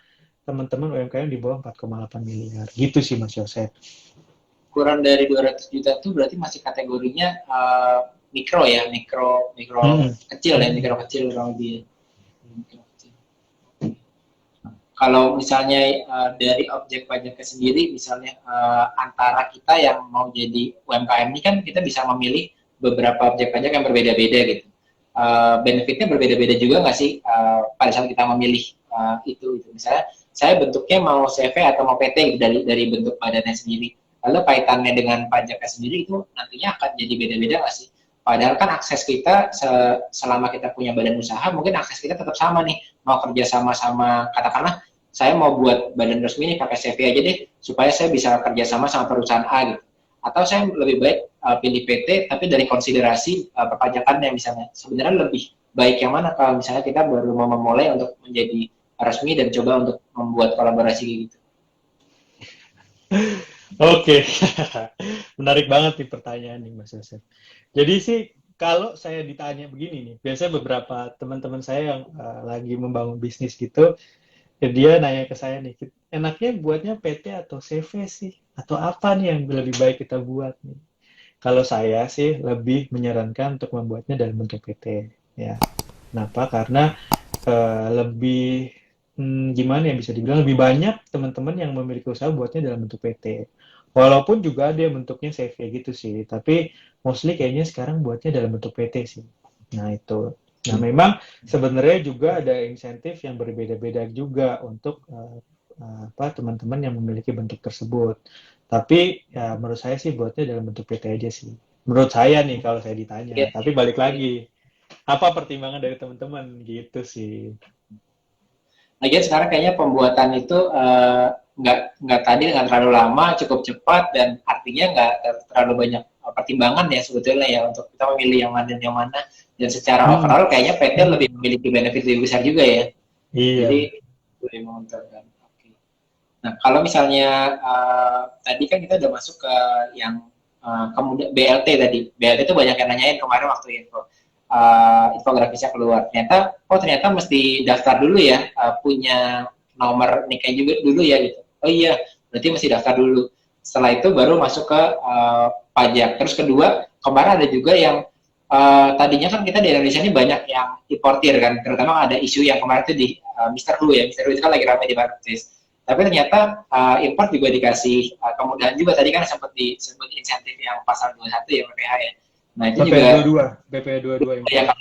teman-teman UMKM di bawah 4,8 miliar. Gitu sih Mas Yosef. Kurang dari 200 juta itu berarti masih kategorinya mikro ya, mikro kecil ya, mikro kecil kurang lebih. kalau misalnya dari objek pajaknya sendiri, misalnya antara kita yang mau jadi UMKM ini kan kita bisa memilih beberapa objek pajak yang berbeda-beda gitu. Benefitnya berbeda-beda juga nggak sih pada saat kita memilih itu. Misalnya saya bentuknya mau CV atau mau PT dari bentuk badannya sendiri. Lalu kaitannya dengan pajaknya sendiri itu nantinya akan jadi beda-beda nggak sih? Padahal kan akses kita selama kita punya badan usaha mungkin akses kita tetap sama nih, mau kerja sama-sama, katakanlah saya mau buat badan resmi nih pakai CV aja deh supaya saya bisa kerja sama perusahaan A gitu. Atau saya lebih baik pilih PT tapi dari konsiderasi perpajakannya misalnya. Sebenarnya lebih baik yang mana kalau misalnya kita baru mau memulai untuk menjadi resmi dan coba untuk membuat kolaborasi gitu. Oke, menarik banget nih pertanyaan nih Mas Yosef. Jadi sih kalau saya ditanya begini nih, biasanya beberapa teman-teman saya yang lagi membangun bisnis gitu, ya dia nanya ke saya nih, enaknya buatnya PT atau CV sih? Atau apa nih yang lebih baik kita buat nih? Kalau saya sih lebih menyarankan untuk membuatnya dalam bentuk PT, ya. Kenapa? Karena lebih gimana ya bisa dibilang lebih banyak teman-teman yang memiliki usaha buatnya dalam bentuk PT. Walaupun juga ada yang bentuknya CV gitu sih, tapi mostly kayaknya sekarang buatnya dalam bentuk PT sih. Nah itu. Nah memang sebenarnya juga ada insentif yang berbeda-beda juga untuk apa teman-teman yang memiliki bentuk tersebut. Tapi ya menurut saya sih buatnya dalam bentuk PT aja sih. Menurut saya nih kalau saya ditanya. Ya, Tapi balik lagi, apa pertimbangan dari teman-teman gitu sih. lagian sekarang kayaknya pembuatan itu nggak tadi dengan terlalu lama, cukup cepat dan artinya nggak terlalu banyak pertimbangan ya sebetulnya ya untuk kita memilih yang mana dan yang mana. Dan secara Hmm, overall kayaknya PT lebih memiliki benefit lebih besar juga ya. iya. Jadi lebih menguntungkan. Oke. Nah kalau misalnya tadi kan kita udah masuk ke yang kemudian BLT tadi. BLT itu banyak yang nanyain kemarin waktu info infografisnya keluar. Ternyata mesti daftar dulu ya, punya nomor nikah juga dulu ya gitu. Oh iya, berarti mesti daftar dulu. Setelah itu baru masuk ke pajak. Terus kedua, kemarin ada juga yang tadinya kan kita di Indonesia ini banyak yang importir kan, terutama ada isu yang kemarin itu di Mister Hu ya. Mister Hu itu kan lagi ramai di marketplace. Tapi ternyata import juga dikasih kemudahan juga. Tadi kan sempat disebut insentif yang pasal 21 ya PPh ya. Nah itu BPH juga 22, BPH 22 ya impor.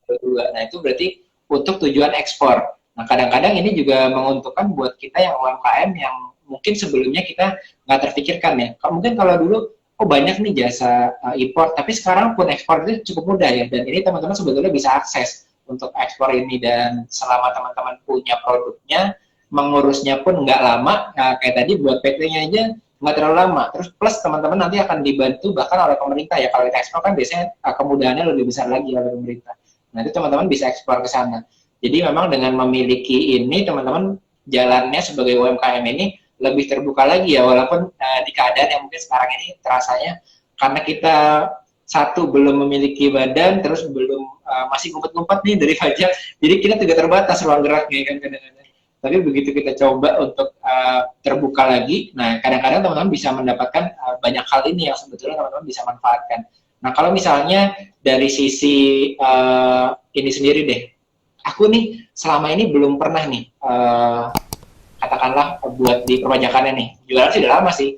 kedua. Nah itu berarti untuk tujuan ekspor. Nah kadang-kadang ini juga menguntungkan buat kita yang UMKM yang mungkin sebelumnya kita nggak terpikirkan ya. Mungkin kalau dulu oh banyak nih jasa impor, tapi sekarang pun ekspor itu cukup mudah ya. Dan ini teman-teman sebetulnya bisa akses untuk ekspor ini dan selama teman-teman punya produknya, mengurusnya pun nggak lama. Nah, kayak tadi buat PT-nya aja nggak terlalu lama. Terus plus teman-teman nanti akan dibantu bahkan oleh pemerintah ya. Kalau kita ekspor kan biasanya kemudahannya lebih besar lagi oleh pemerintah. Nah itu teman-teman bisa ekspor ke sana. Jadi memang dengan memiliki ini teman-teman jalannya sebagai UMKM ini lebih terbuka lagi ya. Walaupun di keadaan yang mungkin sekarang ini terasanya karena kita satu belum memiliki badan, terus belum masih ngumpet-ngumpet nih dari pajak, jadi kita tidak terbatas ruang geraknya kan kadang-kadang. Tapi begitu kita coba untuk terbuka lagi, nah kadang-kadang teman-teman bisa mendapatkan banyak hal ini yang sebetulnya teman-teman bisa manfaatkan. Nah kalau misalnya dari sisi ini sendiri deh, aku nih selama ini belum pernah nih katakanlah buat di perpajakannya nih, jualan sih udah lama sih.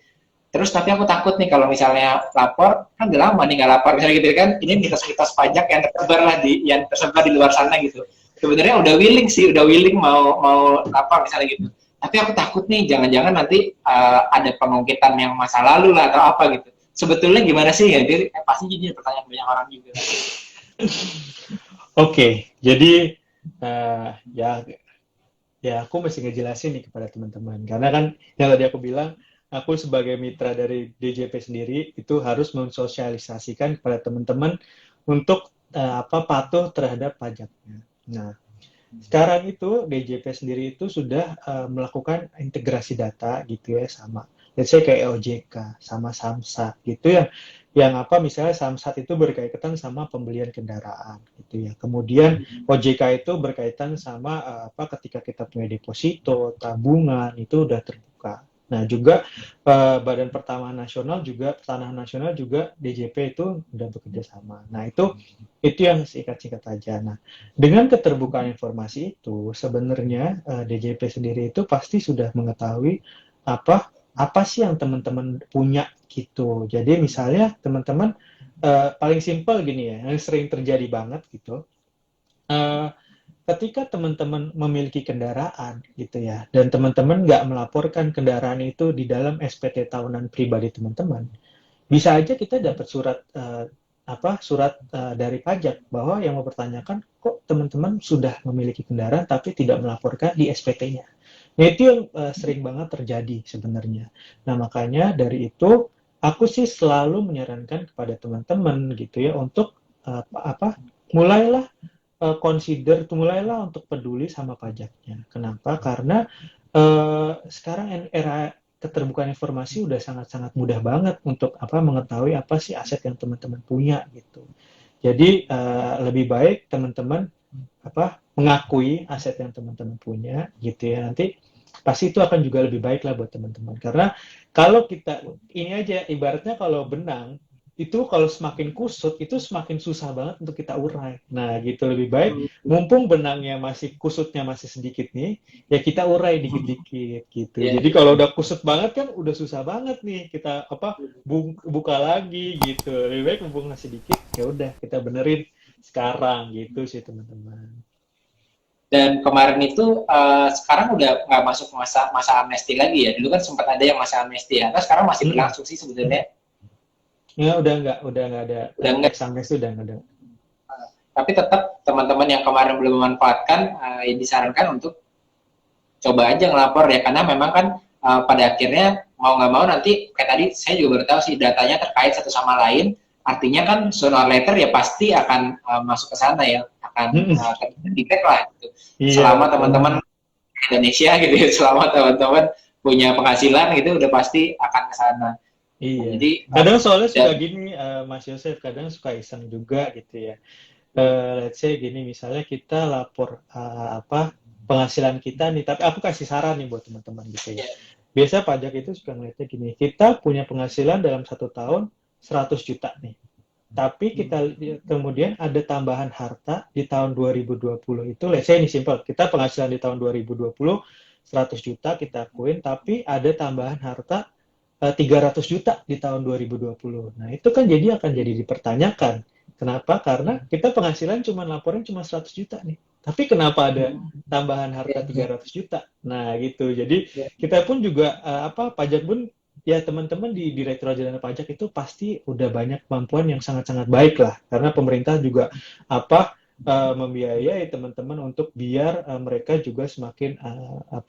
Terus tapi aku takut nih kalau misalnya lapor, kan udah lama nih nggak lapor misalnya gitu kan, ini mitos-mitos pajak yang tersebar lah yang tersebar di luar sana gitu. Sebenarnya udah willing sih, udah willing mau lapor misalnya gitu. Tapi aku takut nih, jangan-jangan nanti ada pengungkitan yang masa lalu lah atau apa gitu. Sebetulnya gimana sih ya? Jadi pasti jadi pertanyaan banyak orang juga. Oke, jadi ya ya aku mesti ngejelasin nih kepada teman-teman karena kan yang tadi aku bilang aku sebagai mitra dari DJP sendiri itu harus mensosialisasikan kepada teman-teman untuk apa patuh terhadap pajaknya. Nah, sekarang itu DJP sendiri itu sudah melakukan integrasi data gitu ya sama let's say kayak OJK sama Samsat gitu ya yang apa misalnya Samsat itu berkaitan sama pembelian kendaraan gitu ya. Kemudian OJK itu berkaitan sama apa ketika kita punya deposito, tabungan itu udah terbuka. Nah, juga Badan Pertanahan Nasional juga DJP itu udah bekerja sama. Nah, itu yang singkat-singkat aja. Nah, dengan keterbukaan informasi itu sebenarnya DJP sendiri itu pasti sudah mengetahui apa apa sih yang teman-teman punya gitu. Jadi misalnya teman-teman paling simpel gini ya, yang sering terjadi banget gitu. Eh, Ketika teman-teman memiliki kendaraan gitu ya, dan teman-teman nggak melaporkan kendaraan itu di dalam SPT tahunan pribadi teman-teman, bisa aja kita dapat surat dari pajak bahwa yang mempertanyakan kok teman-teman sudah memiliki kendaraan tapi tidak melaporkan di SPT-nya. Nah, itu yang sering banget terjadi sebenarnya. Nah, makanya dari itu aku sih selalu menyarankan kepada teman-teman gitu ya untuk mulailah mulailah untuk peduli sama pajaknya. Kenapa? Karena sekarang era keterbukaan informasi udah sangat-sangat mudah banget untuk mengetahui apa sih aset yang teman-teman punya gitu. Jadi lebih baik teman-teman mengakui aset yang teman-teman punya gitu ya. Nanti pasti itu akan juga lebih baik lah buat teman-teman. Karena kalau kita ini aja ibaratnya kalau benang itu kalau semakin kusut itu semakin susah banget untuk kita urai. Nah, gitu lebih baik mumpung benangnya masih kusutnya masih sedikit nih, ya kita urai dikit-dikit gitu. Iya. Jadi kalau udah kusut banget kan udah susah banget nih kita buka lagi gitu. Lebih baik mumpung masih dikit, ya udah kita benerin sekarang gitu sih teman-teman. Dan kemarin itu sekarang udah nggak masuk masa masa amnesti lagi ya. Dulu kan sempat ada yang masa amnesti ya. Nah, sekarang masih Mm-mm. berlangsung sih sebenarnya. Ya udah nggak ada Udah enggak. tax amnesty udah nggak ada. Tapi tetap teman-teman yang kemarin belum memanfaatkan disarankan untuk coba aja ngelapor ya, karena memang kan pada akhirnya mau nggak mau nanti kayak tadi saya juga baru tahu sih datanya terkait satu sama lain, artinya kan sooner or later ya pasti akan masuk ke sana ya, akan Mm-mm. detect lah gitu. Iya Selama betul. teman-teman Indonesia gitu ya, selama teman-teman punya penghasilan gitu udah pasti akan ke sana. Nah, Iya. jadi Kadang soalnya dan suka gini, Mas Yosef, kadang suka iseng juga gitu ya. Let's say gini, misalnya kita lapor penghasilan kita nih, tapi aku kasih saran nih buat teman-teman gitu ya. ya, Biasa pajak itu suka ngeliatnya gini, kita punya penghasilan dalam 1 tahun 100 juta nih. Tapi kita kemudian ada tambahan harta di tahun 2020 itu, let's say ini simple, kita penghasilan di tahun 2020 100 juta kita akuin, tapi ada tambahan harta 300 juta di tahun 2020. Nah, itu kan akan jadi dipertanyakan. Kenapa? Karena kita penghasilan laporin cuma 100 juta nih. Tapi kenapa ada tambahan harta 300 juta? Nah, gitu. Jadi kita pun juga pajak pun ya teman-teman di Direktorat Jenderal Pajak itu pasti udah banyak kemampuan yang sangat-sangat baik lah. Karena pemerintah juga membiayai teman-teman untuk biar mereka juga semakin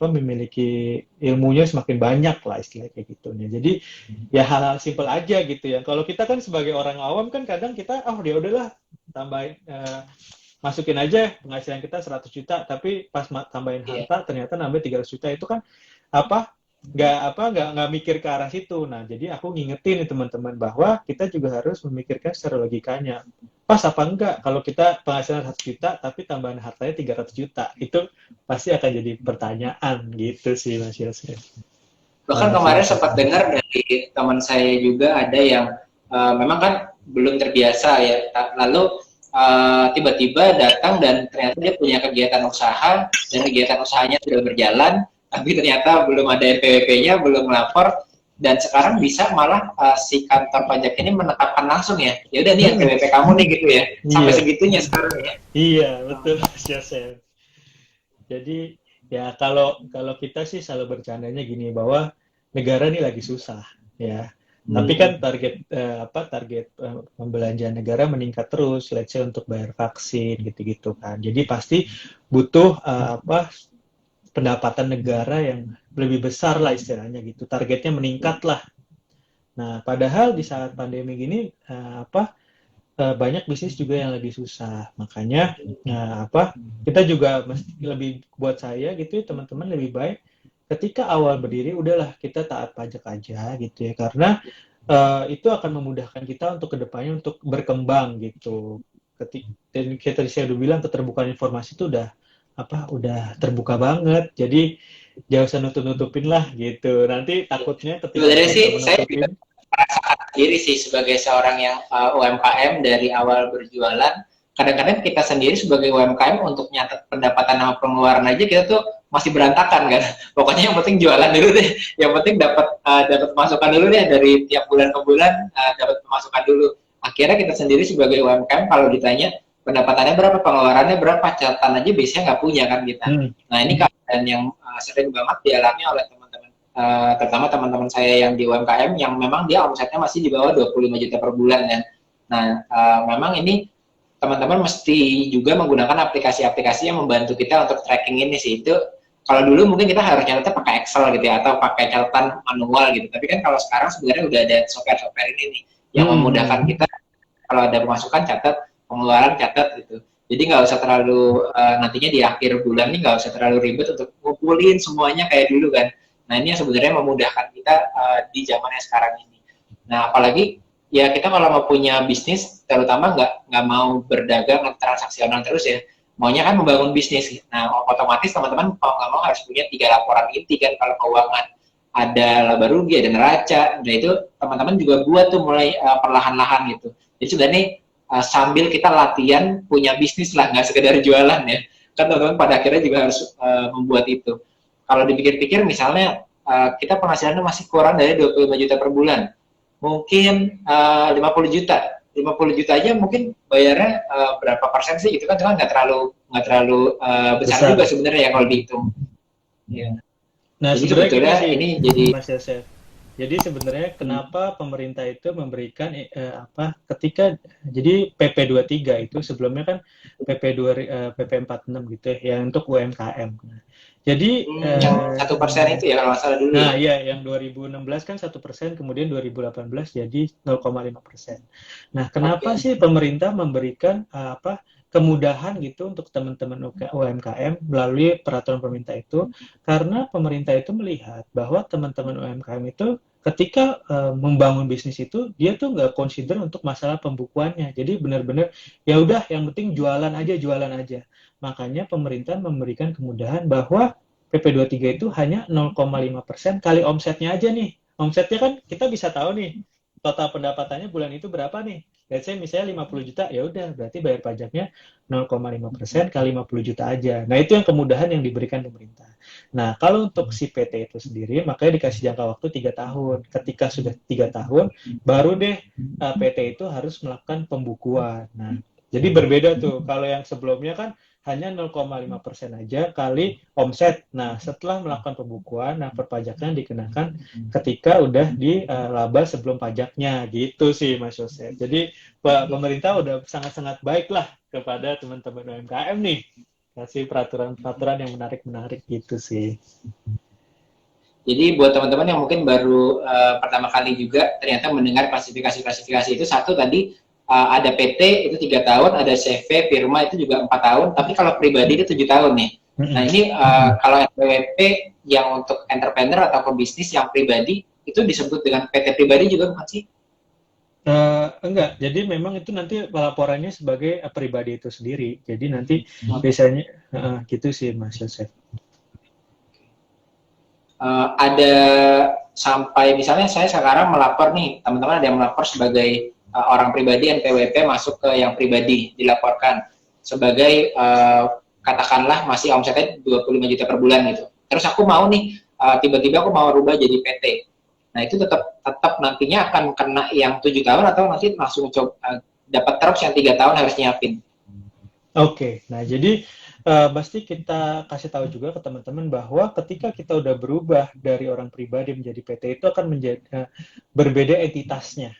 memiliki ilmunya semakin banyak lah istilahnya kayak gitu. Jadi ya hal-hal simpel aja gitu ya. Kalau kita kan sebagai orang awam kan kadang kita ya udahlah tambahin masukin aja penghasilan kita 100 juta tapi pas tambahin ya, harta ternyata nambah 300 juta itu kan apa nggak mikir ke arah situ. Nah, jadi aku ngingetin nih teman-teman bahwa kita juga harus memikirkan secara logikanya. Pas apa enggak kalau kita penghasilan 100 juta tapi tambahan hartanya 300 juta. Itu pasti akan jadi pertanyaan gitu sih Mas Yosef. bahkan kemarin sempat dengar dari teman saya juga ada yang memang kan belum terbiasa ya, lalu tiba-tiba datang dan ternyata dia punya kegiatan usaha dan kegiatan usahanya sudah berjalan, tapi ternyata belum ada NPWP-nya, belum melapor, dan sekarang bisa malah si kantor pajak ini menetapkan langsung ya udah nih NPWP kamu nih gitu ya, sampai Iya, segitunya sekarang ya. iya betul Mas Yosef. Jadi ya kalau kalau kita sih selalu bercandanya gini bahwa negara ini lagi susah ya. Tapi kan target pembelanjaan negara meningkat terus, let's say untuk bayar vaksin gitu-gitu kan. Jadi pasti butuh pendapatan negara yang lebih besar lah istilahnya gitu. Targetnya meningkat lah. Nah, padahal di saat pandemi gini banyak bisnis juga yang lagi susah. Makanya kita juga mesti lebih buat saya gitu ya teman-teman lebih baik ketika awal berdiri udahlah kita taat pajak aja gitu ya karena itu akan memudahkan kita untuk kedepannya untuk berkembang gitu. Dan kita tadi saya udah bilang keterbukaan informasi itu udah terbuka banget. Jadi jangan usah nutup-nutupin lah gitu. Nanti takutnya ketika Sebenarnya sih teman-teman saya juga nutupin, merasakan sendiri sih sebagai seorang yang UMKM dari awal berjualan. Kadang-kadang kita sendiri sebagai UMKM untuk nyatet pendapatan sama pengeluaran aja kita tuh masih berantakan kan. Pokoknya yang penting jualan dulu deh. Yang penting dapat pemasukan dulu deh dari tiap bulan ke bulan dapat pemasukan dulu. Akhirnya kita sendiri sebagai UMKM kalau ditanya pendapatannya berapa, pengeluarannya berapa, catatan aja biasanya nggak punya kan kita. hmm, Nah ini keadaan yang sering banget dialami oleh teman-teman, terutama teman-teman saya yang di UMKM yang memang dia omsetnya masih di bawah 25 juta per bulan kan. Nah, memang ini teman-teman mesti juga menggunakan aplikasi-aplikasi yang membantu kita untuk tracking ini sih. Itu kalau dulu mungkin kita harus nyatetnya pakai Excel gitu ya, atau pakai catatan manual gitu. Tapi kan kalau sekarang sebenarnya udah ada software-software ini nih yang memudahkan kita kalau ada pemasukan catat, pengeluaran catat gitu. Jadi nggak usah terlalu nantinya di akhir bulan ini nggak usah terlalu ribet untuk ngumpulin semuanya kayak dulu kan. Nah ini yang sebenarnya memudahkan kita di zaman yang sekarang ini. Nah apalagi ya kita kalau mau punya bisnis, terutama nggak mau berdagang transaksional terus ya, maunya kan membangun bisnis. Nah otomatis teman-teman mau nggak mau harus punya 3 laporan inti kan kalau keuangan. Ada laba rugi, ada neraca. Nah itu teman-teman juga buat tuh mulai perlahan-lahan gitu. Jadi sebenarnya sambil kita latihan punya bisnis lah, nggak sekedar jualan ya. Kan teman-teman pada akhirnya juga harus membuat itu. Kalau dipikir-pikir misalnya kita penghasilannya masih kurang dari 25 juta per bulan. Mungkin 50 juta. 50 juta aja mungkin bayarnya berapa persen sih? Itu kan nggak terlalu besar besar. juga sebenarnya ya kalau dihitung. Ya. Nah, Jadi sebenarnya gini sebetulnya sih, ini jadi Mas Yosef. Jadi sebenarnya kenapa pemerintah itu memberikan ketika jadi PP 23 itu sebelumnya kan PP 46 gitu ya, yang untuk UMKM. Nah, jadi yang 1% itu ya kalau nggak salah dulu ya. nah ya yang 2016 kan 1%, kemudian 2018 jadi 0,5%. Nah, kenapa Oke. sih pemerintah memberikan kemudahan gitu untuk teman-teman UMKM melalui peraturan pemerintah itu? Karena pemerintah itu melihat bahwa teman-teman UMKM itu ketika membangun bisnis itu dia tuh nggak consider untuk masalah pembukuannya. Jadi benar-benar ya udah yang penting jualan aja, jualan aja. Makanya pemerintah memberikan kemudahan bahwa PP 23 itu hanya 0,5% kali omsetnya aja nih. Omsetnya kan kita bisa tahu nih total pendapatannya bulan itu berapa nih. Let's say misalnya 50 juta, ya udah berarti bayar pajaknya 0,5% kali 50 juta aja. Nah, itu yang kemudahan yang diberikan pemerintah. Nah, kalau untuk si PT itu sendiri, makanya dikasih jangka waktu 3 tahun. Ketika sudah 3 tahun, baru deh PT itu harus melakukan pembukuan. Nah, jadi berbeda tuh. Kalau yang sebelumnya kan hanya 0,5% aja kali omset. Nah, setelah melakukan pembukuan, nah perpajakan dikenakan ketika udah di laba sebelum pajaknya, gitu sih Mas Yose. Jadi pemerintah udah sangat-sangat baik lah kepada teman-teman UMKM nih, kasih peraturan-peraturan yang menarik-menarik gitu sih. Jadi buat teman-teman yang mungkin baru pertama kali juga ternyata mendengar klasifikasi-klasifikasi itu, satu tadi ada PT itu 3 tahun, ada CV firma itu juga 4 tahun, tapi kalau pribadi itu 7 tahun nih. Nah ini kalau NPWP yang untuk entrepreneur atau pebisnis yang pribadi itu disebut dengan PT pribadi juga bukan sih? Enggak, jadi memang itu nanti laporannya sebagai pribadi itu sendiri. Jadi nanti biasanya gitu sih Mas Yosef. Ada sampai misalnya saya sekarang melapor nih, teman-teman ada yang melapor sebagai orang pribadi NPWP masuk ke yang pribadi, dilaporkan sebagai katakanlah masih omsetnya 25 juta per bulan gitu. Terus aku mau nih tiba-tiba aku mau rubah jadi PT. Nah itu tetap nantinya akan kena yang 7 tahun atau nanti langsung dapat terus yang 3 tahun harus nyiapin. Oke, nah jadi pasti kita kasih tahu juga ke teman-teman bahwa ketika kita udah berubah dari orang pribadi menjadi PT itu akan menjadi berbeda entitasnya.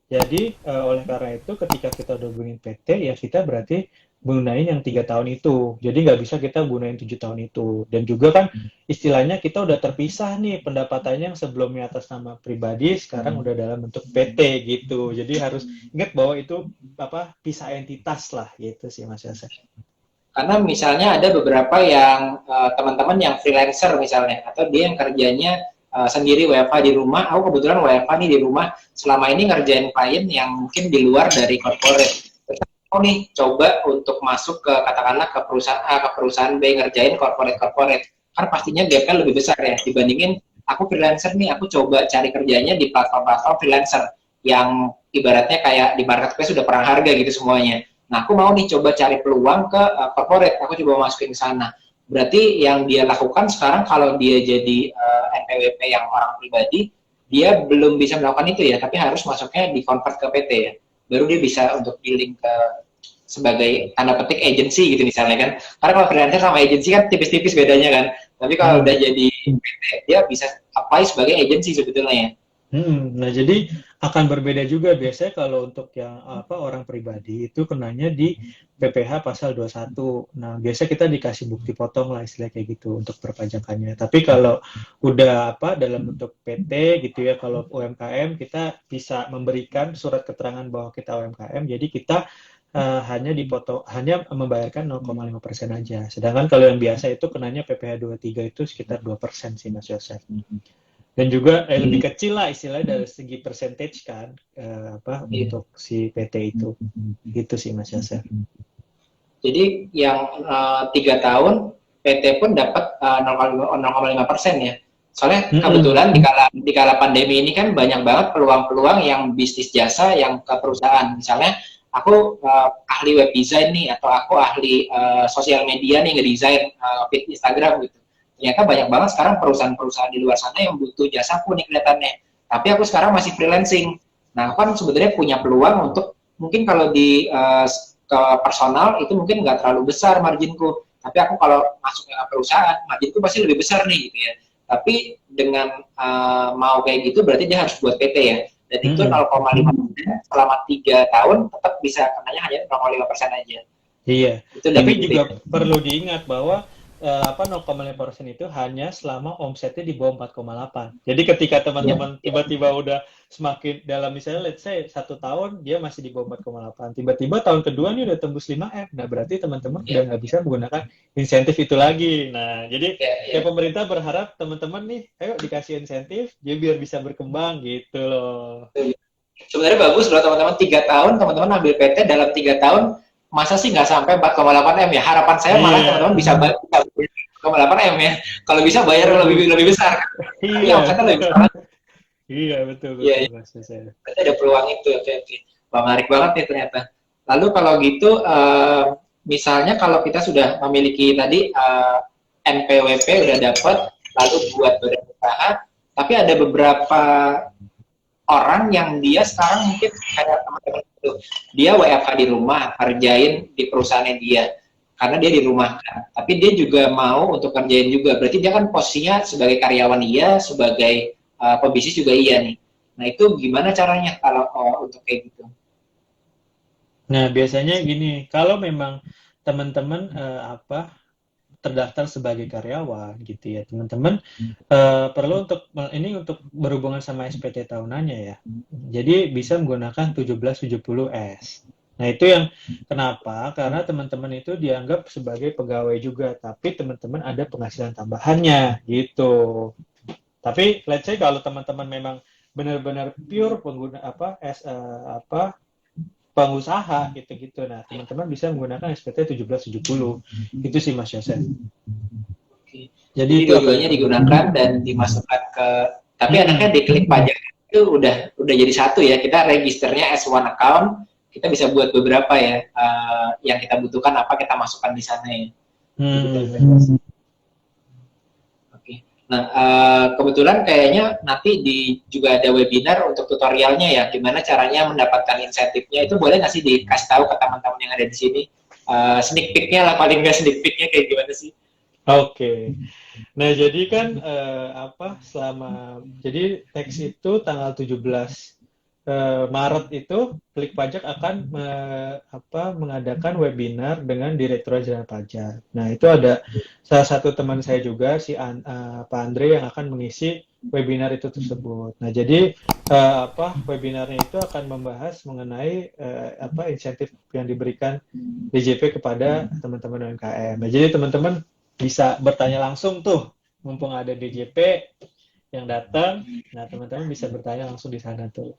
Jadi oleh karena itu ketika kita udah gunain PT ya kita berarti gunain yang 3 tahun itu. Jadi nggak bisa kita gunain 7 tahun itu. Dan juga kan istilahnya kita udah terpisah nih pendapatannya yang sebelumnya atas nama pribadi sekarang udah dalam bentuk PT gitu. Jadi harus ingat bahwa itu pisah entitas lah gitu sih Mas Yasa. Karena misalnya ada beberapa yang teman-teman yang freelancer misalnya, atau dia yang kerjanya sendiri WFH di rumah. Aku kebetulan WFH nih di rumah, selama ini ngerjain klien yang mungkin di luar dari corporate. Aku nih coba untuk masuk ke katakanlah ke perusahaan A, ke perusahaan B, ngerjain corporate. Karena pastinya gapnya lebih besar ya dibandingin aku freelancer nih, aku coba cari kerjanya di platform-platform freelancer yang ibaratnya kayak di marketplace sudah perang harga gitu semuanya. Nah, aku mau nih coba cari peluang ke corporate, aku coba masukin ke sana. Berarti yang dia lakukan sekarang kalau dia jadi NPWP yang orang pribadi, dia belum bisa melakukan itu ya, tapi harus masuknya di convert ke PT ya. Baru dia bisa untuk dealing ke sebagai tanda petik agency gitu misalnya kan. Karena kalau freelancer sama agency kan tipis-tipis bedanya kan. Tapi kalau udah jadi PT, dia bisa apply sebagai agency sebetulnya. Nah, jadi akan berbeda juga biasanya kalau untuk yang orang pribadi itu kenanya di PPh pasal 21. Nah, biasa kita dikasih bukti potong lah istilah kayak gitu untuk perpajakannya. Tapi kalau udah dalam bentuk PT gitu ya, kalau UMKM kita bisa memberikan surat keterangan bahwa kita UMKM, jadi kita hanya membayarkan 0,5% aja. Sedangkan kalau yang biasa itu kenanya PPh 23 itu sekitar 2% sih Mas Yosef. Dan juga lebih kecil lah istilahnya dari segi percentage kan untuk si PT itu. Gitu sih Mas Yosef. Jadi yang 3 tahun PT pun dapat 0,5% ya. Soalnya kebetulan di kala pandemi ini kan banyak banget peluang-peluang yang bisnis jasa yang ke perusahaan. Misalnya aku ahli web design nih, atau aku ahli sosial media nih, ngedesain feed Instagram gitu. Ternyata banyak banget sekarang perusahaan-perusahaan di luar sana yang butuh jasaku nih kelihatannya. Tapi aku sekarang masih freelancing. Nah, aku kan sebenarnya punya peluang untuk mungkin kalau di ke personal itu mungkin nggak terlalu besar marginku. Tapi aku kalau masuk ke perusahaan, marginku pasti lebih besar nih gitu ya. Tapi dengan mau kayak gitu berarti dia harus buat PT ya. Dan itu 0,5% selama 3 tahun tetap bisa kenanya hanya 0,5% aja. Iya, Itu tapi limit juga perlu diingat bahwa 0,5% itu hanya selama omsetnya di bawah 4,8. Jadi ketika teman-teman tiba-tiba udah semakin dalam, misalnya let's say 1 tahun dia masih di bawah 4,8, tiba-tiba tahun kedua nih udah tembus 5M. Nah, berarti teman-teman udah nggak bisa menggunakan insentif itu lagi. Nah, jadi kayak pemerintah berharap teman-teman nih, ayo dikasih insentif, dia biar bisa berkembang gitu loh. Sebenarnya bagus loh teman-teman, 3 tahun teman-teman ambil PT dalam 3 tahun, masa sih nggak sampai 4,8 M ya? Harapan saya malah teman-teman bisa 4,8 M ya. Kalau bisa bayar lebih besar. Tapi omsetnya lebih besar. Iya, betul. Mas, berarti ada peluang itu. Oke. Wah, menarik banget nih ternyata. Lalu kalau gitu, misalnya kalau kita sudah memiliki tadi NPWP udah dapat, lalu buat badan usaha, tapi ada beberapa orang yang dia sekarang mungkin kayak teman-teman itu, dia WFH di rumah, kerjain di perusahaannya dia, karena dia di rumah kan. Tapi dia juga mau untuk kerjain juga, berarti dia kan posisinya sebagai karyawan iya, sebagai pebisnis juga iya nih. Nah, itu gimana caranya kalau untuk kayak gitu? Nah, biasanya gini, kalau memang teman-teman terdaftar sebagai karyawan gitu ya, teman-teman perlu untuk berhubungan sama SPT tahunannya ya. Jadi bisa menggunakan 1770S. Nah, itu yang kenapa? Karena teman-teman itu dianggap sebagai pegawai juga, tapi teman-teman ada penghasilan tambahannya gitu. Tapi let's say kalau teman-teman memang benar-benar pure pengguna pengusaha gitu-gitu. Nah, teman-teman bisa menggunakan SPT 1770. Itu sih Mas Yosef. Jadi dua-duanya digunakan dan dimasukkan ke, tapi anaknya diklik pajak itu udah jadi satu ya. Kita registernya as one account, kita bisa buat beberapa ya, yang kita butuhkan apa kita masukkan di sana ya. Nah, kebetulan kayaknya nanti juga ada webinar untuk tutorialnya ya, gimana caranya mendapatkan insentifnya. Itu boleh nggak sih dikasih tahu ke teman-teman yang ada di sini? Sneak peek-nya lah, paling nggak sneak peek-nya kayak gimana sih? Oke. Nah, jadi kan jadi teks itu tanggal 17 Maret itu Klik Pajak akan mengadakan webinar dengan Direktorat Jenderal Pajak. Nah, itu ada salah satu teman saya juga, Pak Andre, yang akan mengisi webinar itu tersebut. Nah, jadi webinarnya itu akan membahas mengenai insentif yang diberikan DJP kepada teman-teman UMKM. Nah, jadi teman-teman bisa bertanya langsung tuh, mumpung ada DJP yang datang. Nah, teman-teman bisa bertanya langsung di sana tuh.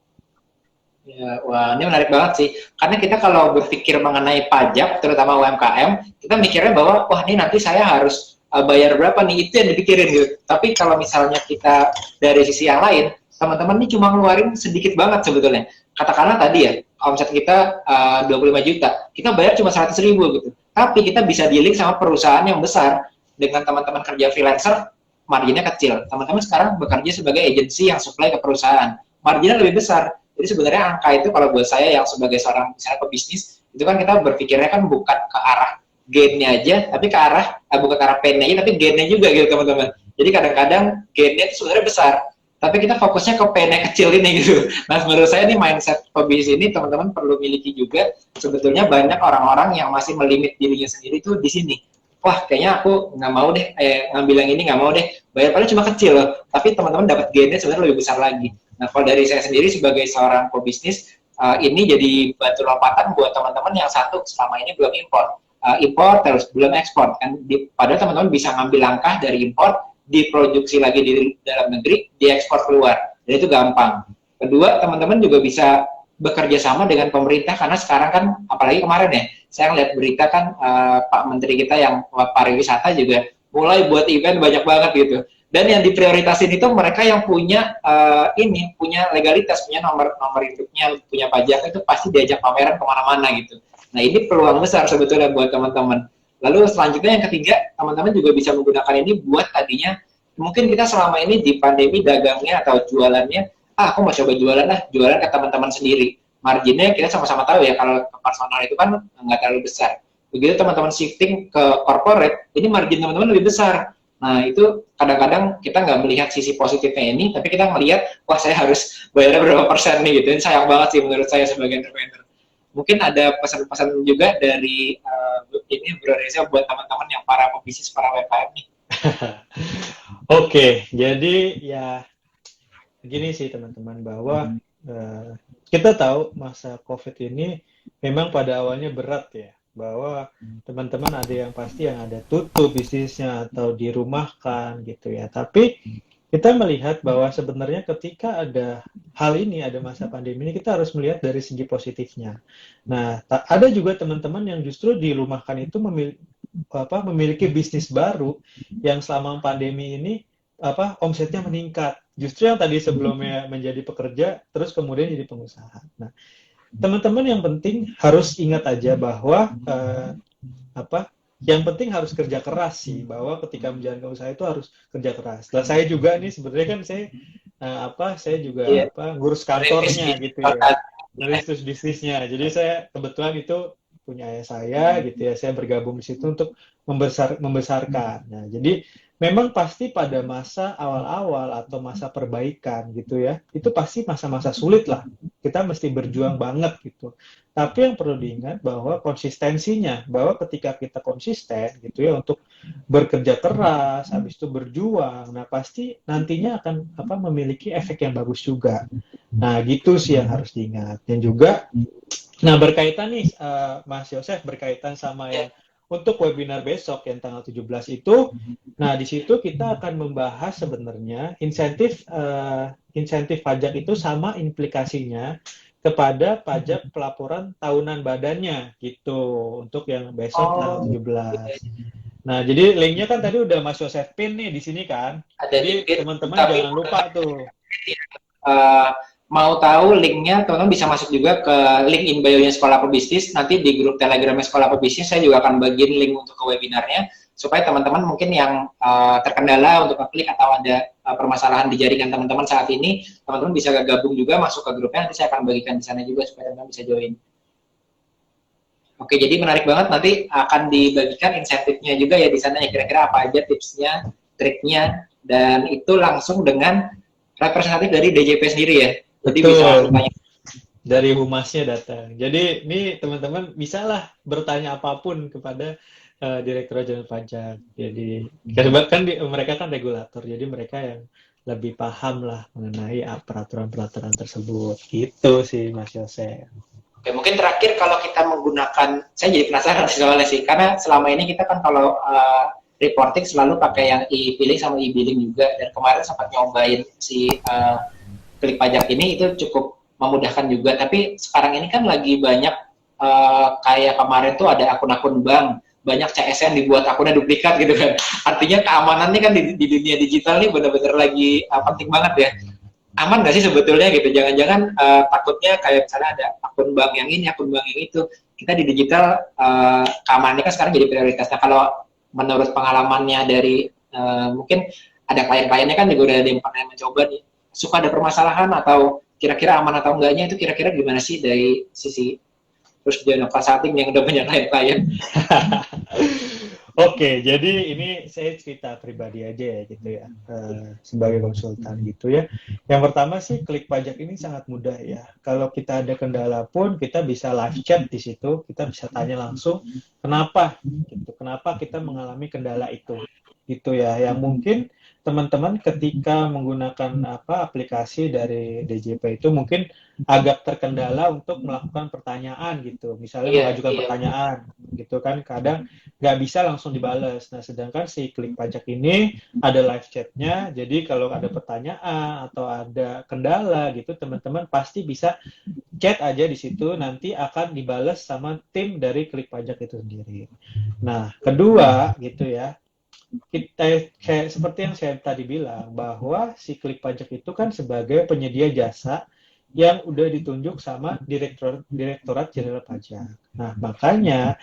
Ya, wah, ini menarik banget sih. Karena kita kalau berpikir mengenai pajak, terutama UMKM, kita mikirnya bahwa, wah ini nanti saya harus bayar berapa nih, itu yang dipikirin gitu. Tapi kalau misalnya kita dari sisi yang lain, teman-teman ini cuma ngeluarin sedikit banget sebetulnya. Katakanlah tadi ya, omset kita 25 juta, kita bayar cuma 100.000 gitu. Tapi kita bisa dealing sama perusahaan yang besar. Dengan teman-teman kerja freelancer, marginnya kecil. Teman-teman sekarang bekerja sebagai agensi yang supply ke perusahaan, marginnya lebih besar. Jadi sebenarnya angka itu kalau buat saya yang sebagai seorang misalnya pebisnis, itu kan kita berpikirnya kan bukan ke arah gain-nya aja, tapi ke arah bukan ke arah pain-nya aja, tapi gain-nya juga gitu teman-teman. Jadi kadang-kadang gain-nya itu sebenarnya besar, tapi kita fokusnya ke pain-nya kecil ini gitu. Nah menurut saya ini mindset pebisnis ini teman-teman perlu miliki juga. Sebetulnya banyak orang-orang yang masih melimit dirinya sendiri tuh di sini. Wah kayaknya aku nggak mau deh, ngambil yang ini nggak mau deh, bayar padahal cuma kecil loh, tapi teman-teman dapat gain-nya sebenarnya lebih besar lagi. Nah kalau dari saya sendiri sebagai seorang pebisnis, ini jadi batu lompatan buat teman-teman yang satu selama ini belum impor terus belum ekspor kan, padahal teman-teman bisa ngambil langkah dari impor, diproduksi lagi di dalam negeri, diekspor keluar, dan itu gampang. Kedua, teman-teman juga bisa bekerja sama dengan pemerintah, karena sekarang kan apalagi kemarin ya, saya ngeliat berita kan Pak Menteri kita yang pariwisata juga mulai buat event banyak banget gitu. Dan yang diprioritasin itu mereka yang punya punya legalitas, punya nomor hidupnya, punya pajak, itu pasti diajak pameran kemana-mana gitu. Nah ini peluang besar sebetulnya buat teman-teman. Lalu selanjutnya yang ketiga, teman-teman juga bisa menggunakan ini buat tadinya, mungkin kita selama ini di pandemi dagangnya atau jualannya, aku mau coba jualan ke teman-teman sendiri. Marginnya kita sama-sama tahu ya, kalau ke personal itu kan nggak terlalu besar. Begitu teman-teman shifting ke corporate, ini margin teman-teman lebih besar. Nah itu kadang-kadang kita nggak melihat sisi positifnya ini, tapi kita melihat, wah saya harus bayar berapa persen nih gitu. Ini sayang banget sih menurut saya sebagai entrepreneur. Mungkin ada pesan-pesan juga dari ini Bro Reza buat teman-teman yang para pebisnis, para UMKM nih. Oke, jadi ya gini sih teman-teman, bahwa kita tahu masa COVID ini memang pada awalnya berat ya, bahwa teman-teman ada yang pasti yang ada tutup bisnisnya atau dirumahkan gitu ya. Tapi kita melihat bahwa sebenarnya ketika ada hal ini, ada masa pandemi ini, kita harus melihat dari segi positifnya. Nah, ada juga teman-teman yang justru dirumahkan itu memiliki bisnis baru yang selama pandemi ini omsetnya meningkat. Justru yang tadi sebelumnya menjadi pekerja, terus kemudian jadi pengusaha. Nah, teman-teman yang penting harus ingat aja bahwa yang penting harus kerja keras sih, bahwa ketika menjalankan usaha itu harus kerja keras. Nah, saya juga nih sebenarnya kan saya juga ngurus kantornya gitu ya, ngurus bisnisnya. Jadi saya kebetulan itu punya ayah saya gitu ya, saya bergabung di situ untuk membesarkan. Nah, jadi memang pasti pada masa awal-awal atau masa perbaikan gitu ya, itu pasti masa-masa sulit lah. Kita mesti berjuang banget gitu. Tapi yang perlu diingat bahwa konsistensinya, bahwa ketika kita konsisten gitu ya untuk bekerja keras, habis itu berjuang, nah pasti nantinya akan memiliki efek yang bagus juga. Nah gitu sih yang harus diingat. Dan juga, nah berkaitan nih Mas Yosef, berkaitan sama yang untuk webinar besok yang tanggal 17 itu, nah di situ kita akan membahas sebenarnya insentif pajak itu sama implikasinya kepada pajak pelaporan tahunan badannya gitu, untuk yang besok tanggal 17. Nah, jadi linknya kan tadi udah Mas Yosef pin nih di sini kan. Jadi teman-teman jangan lupa tuh. Mau tahu linknya, teman-teman bisa masuk juga ke link in bio-nya Sekolah Pebisnis. Nanti di grup Telegramnya Sekolah Pebisnis saya juga akan bagiin link untuk ke webinarnya, supaya teman-teman mungkin yang terkendala untuk klik atau ada permasalahan di jaringan teman-teman saat ini, teman-teman bisa gabung juga masuk ke grupnya. Nanti saya akan bagikan di sana juga supaya teman-teman bisa join. Oke, jadi menarik banget, nanti akan dibagikan insentifnya juga ya di sana ya, kira-kira apa aja tipsnya, triknya, dan itu langsung dengan representatif dari DJP sendiri ya. Jadi betul, bisa langsung tanya. Dari humasnya datang. Jadi ini teman-teman bisalah bertanya apapun kepada Direktorat Jenderal Pajak. Jadi kan mereka kan regulator, jadi mereka yang lebih paham lah mengenai peraturan-peraturan tersebut. Gitu sih Mas Yose. Oke, mungkin terakhir kalau kita menggunakan, saya jadi penasaran soalnya sih, karena selama ini kita kan kalau reporting selalu pakai yang e-billing sama e-billing juga, dan kemarin sempat nyobain si klik pajak ini, itu cukup memudahkan juga. Tapi sekarang ini kan lagi banyak kayak kemarin tuh ada akun-akun bank banyak CSN dibuat akunnya duplikat gitu kan. Artinya keamanannya kan di dunia digital nih benar-benar lagi penting banget ya. Aman nggak sih sebetulnya gitu? Jangan-jangan takutnya kayak misalnya ada akun bank yang ini, akun bank yang itu. Kita di digital keamanannya kan sekarang jadi prioritas. Nah, kalau menurut pengalamannya dari mungkin ada klien-kliennya kan juga udah ada yang pernah mencoba nih, suka ada permasalahan atau kira-kira aman atau enggaknya itu kira-kira gimana sih dari sisi Rusdiono Consulting yang udah punya klien-klien? Oke, jadi ini saya cerita pribadi aja ya gitu ya, sebagai konsultan gitu ya. Yang pertama sih klik pajak ini sangat mudah ya. Kalau kita ada kendala pun kita bisa live chat di situ, kita bisa tanya langsung kenapa gitu, kenapa kita mengalami kendala itu gitu ya. Yang mungkin teman-teman ketika menggunakan aplikasi dari DJP itu mungkin agak terkendala untuk melakukan pertanyaan gitu, misalnya mengajukan pertanyaan gitu kan, kadang nggak bisa langsung dibales. Nah, sedangkan si klik pajak ini ada live chatnya, jadi kalau ada pertanyaan atau ada kendala gitu, teman-teman pasti bisa chat aja di situ, nanti akan dibales sama tim dari klik pajak itu sendiri. Nah, kedua gitu ya, kita kayak seperti yang saya tadi bilang bahwa si klik pajak itu kan sebagai penyedia jasa yang udah ditunjuk sama Direktorat Jenderal Pajak. Nah, makanya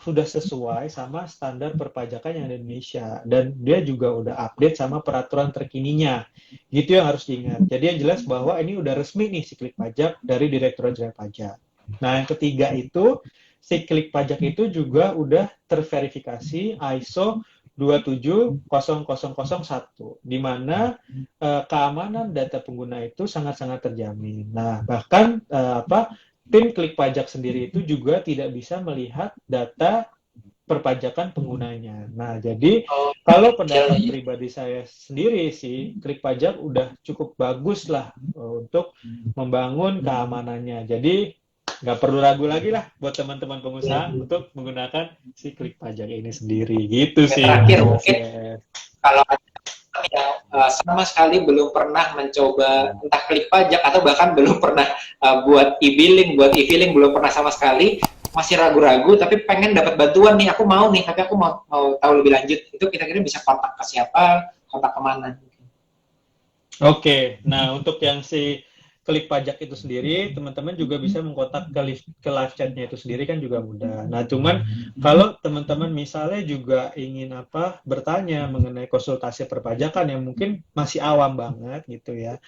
sudah sesuai sama standar perpajakan yang ada di Indonesia, dan dia juga udah update sama peraturan terkininya. Gitu yang harus diingat. Jadi yang jelas bahwa ini udah resmi nih si klik pajak dari Direktorat Jenderal Pajak. Nah, yang ketiga itu si klik pajak itu juga udah terverifikasi ISO 27001, di mana keamanan data pengguna itu sangat-sangat terjamin. Nah, bahkan tim klik pajak sendiri itu juga tidak bisa melihat data perpajakan penggunanya. Nah, jadi kalau pendapat pribadi saya sendiri sih, klik pajak udah cukup bagus lah untuk membangun keamanannya. Jadi nggak perlu ragu lagi lah buat teman-teman pengusaha untuk menggunakan si klik pajak ini sendiri gitu sih. Terakhir mungkin kalau yang sama sekali belum pernah mencoba entah klik pajak atau bahkan belum pernah buat e-billing belum pernah sama sekali, masih ragu-ragu tapi pengen dapat bantuan nih, aku mau nih tapi aku mau tahu lebih lanjut, itu kira-kira bisa kontak ke siapa, kontak kemana? Oke, nah untuk yang si klik pajak itu sendiri, teman-teman juga bisa mengkontak ke live chat-nya itu sendiri kan juga mudah. Nah, cuman kalau teman-teman misalnya juga ingin bertanya mengenai konsultasi perpajakan yang mungkin masih awam banget gitu ya,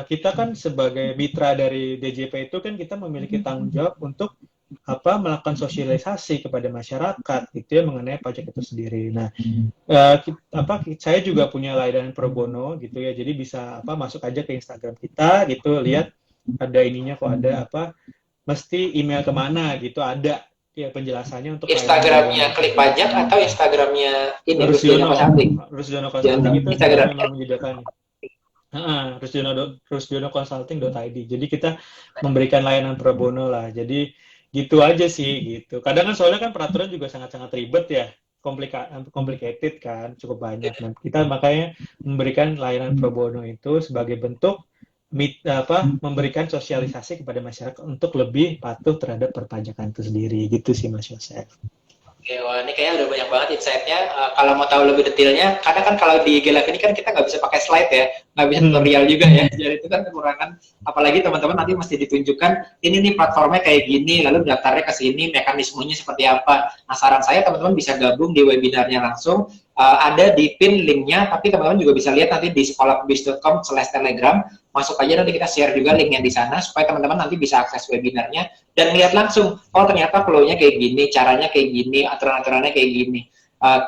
kita kan sebagai mitra dari DJP itu kan kita memiliki tanggung jawab untuk melakukan sosialisasi kepada masyarakat gitu ya mengenai pajak itu sendiri. Nah, saya juga punya layanan pro bono gitu ya, jadi bisa masuk aja ke Instagram kita gitu, lihat ada ininya kok, ada mesti email kemana gitu, ada ya penjelasannya untuk Instagramnya klik pajak atau Instagramnya ini Rusdiono Consulting itu kita Instagram memang menyediakan rusdionoconsulting.id. Jadi kita memberikan layanan pro bono lah. Jadi gitu aja sih gitu. Kadang kan soalnya kan peraturan juga sangat-sangat ribet ya, complicated kan, cukup banyak. Nah, kita makanya memberikan layanan pro bono itu sebagai bentuk memberikan sosialisasi kepada masyarakat untuk lebih patuh terhadap perpajakan itu sendiri. Gitu sih Mas Yosef. Oke, wah ini kayaknya udah banyak banget insight-nya. Kalau mau tahu lebih detailnya, kadang kan kalau di Gelak ini kan kita nggak bisa pakai slide ya, nggak bisa tutorial juga ya. Jadi itu kan kekurangan. Apalagi teman-teman nanti mesti ditunjukkan, ini nih platformnya kayak gini, lalu daftarnya ke sini, mekanismenya seperti apa. Nah, saran saya teman-teman bisa gabung di webinarnya langsung. Ada di pin linknya, tapi teman-teman juga bisa lihat nanti di sekolahpebis.com/telegram. Masuk aja, nanti kita share juga linknya di sana supaya teman-teman nanti bisa akses webinarnya dan lihat langsung, oh ternyata flow-nya kayak gini, caranya kayak gini, aturan-aturannya kayak gini.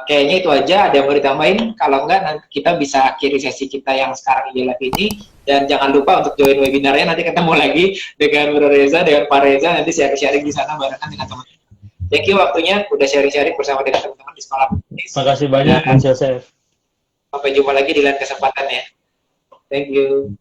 Kayaknya itu aja. Ada yang mau ditambahin? Kalau enggak, nanti kita bisa akhiri sesi kita yang sekarang di live ini. Dan jangan lupa untuk join webinarnya, nanti ketemu lagi dengan Bro Reza, dengan Pak Reza, nanti sharing-sharing di sana barengan dengan teman-teman. Thank you waktunya, udah sharing-sharing bersama dengan teman-teman di sekolah. Terima kasih banyak Mas Yosef. Sampai jumpa lagi di lain kesempatan ya. Thank you.